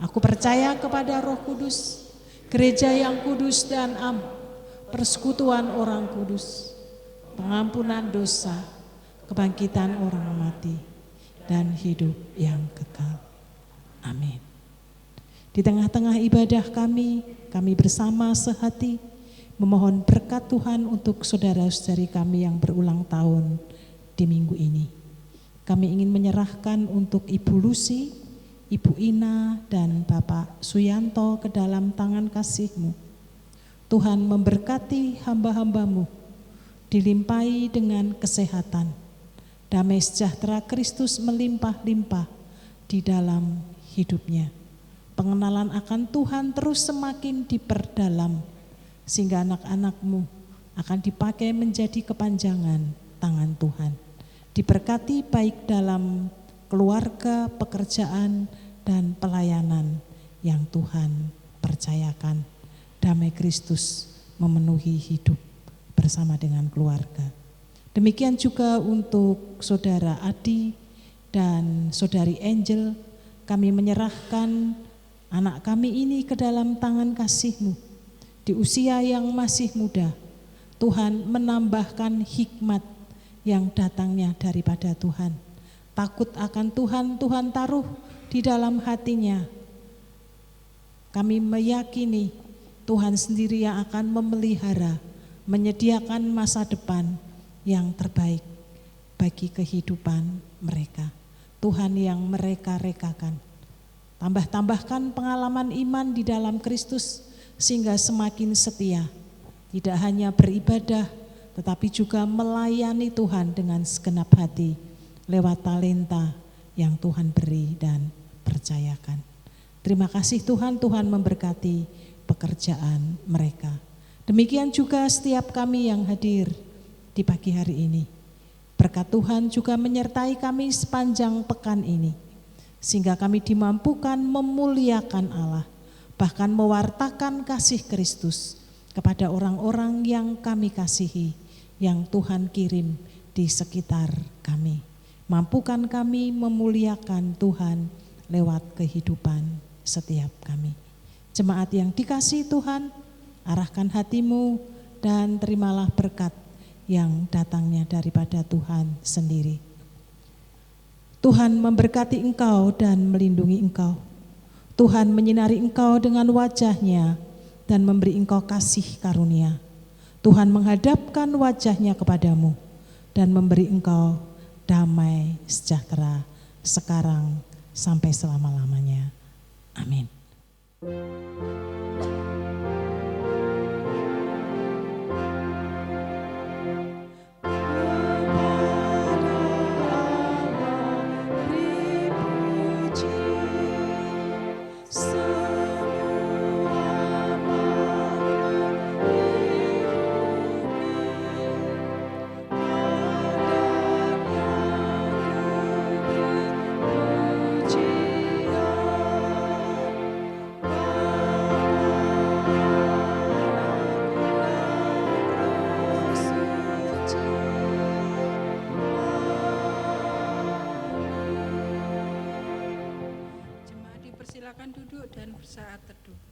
Aku percaya kepada Roh Kudus, gereja yang kudus dan am, persekutuan orang kudus, pengampunan dosa, kebangkitan orang mati, dan hidup yang kekal. Amin. Di tengah-tengah ibadah kami bersama sehati memohon berkat Tuhan untuk saudara-saudari kami yang berulang tahun di minggu ini. Kami ingin menyerahkan untuk Ibu Lucy, Ibu Ina, dan Bapak Suyanto ke dalam tangan kasih-Mu. Tuhan memberkati hamba-hamba-Mu, dilimpahi dengan kesehatan. Damai sejahtera Kristus melimpah-limpah di dalam hidupnya. Pengenalan akan Tuhan terus semakin diperdalam, sehingga anak-anak-Mu akan dipakai menjadi kepanjangan tangan Tuhan. Diberkati baik dalam keluarga, pekerjaan, dan pelayanan yang Tuhan percayakan. Damai Kristus memenuhi hidup bersama dengan keluarga. Demikian juga untuk saudara Adi dan saudari Angel, kami menyerahkan anak kami ini ke dalam tangan kasih-Mu. Di usia yang masih muda, Tuhan menambahkan hikmat yang datangnya daripada Tuhan. Takut akan Tuhan, Tuhan taruh di dalam hatinya. Kami meyakini Tuhan sendiri yang akan memelihara, menyediakan masa depan yang terbaik bagi kehidupan mereka. Tuhan yang mereka rekakan. Tambahkan pengalaman iman di dalam Kristus, sehingga semakin setia, tidak hanya beribadah, tetapi juga melayani Tuhan dengan segenap hati, lewat talenta yang Tuhan beri dan percayakan. Terima kasih Tuhan, Tuhan memberkati pekerjaan mereka. Demikian juga setiap kami yang hadir di pagi hari ini. Berkat Tuhan juga menyertai kami sepanjang pekan ini, sehingga kami dimampukan memuliakan Allah, bahkan mewartakan kasih Kristus kepada orang-orang yang kami kasihi, yang Tuhan kirim di sekitar kami. Mampukan kami memuliakan Tuhan lewat kehidupan setiap kami. Jemaat yang dikasihi Tuhan, arahkan hatimu dan terimalah berkat yang datangnya daripada Tuhan sendiri. Tuhan memberkati engkau dan melindungi engkau. Tuhan menyinari engkau dengan wajah-Nya dan memberi engkau kasih karunia. Tuhan menghadapkan wajah-Nya kepadamu dan memberi engkau damai sejahtera sekarang sampai selama-lamanya. Amin. Silakan duduk dan bersaat teduh.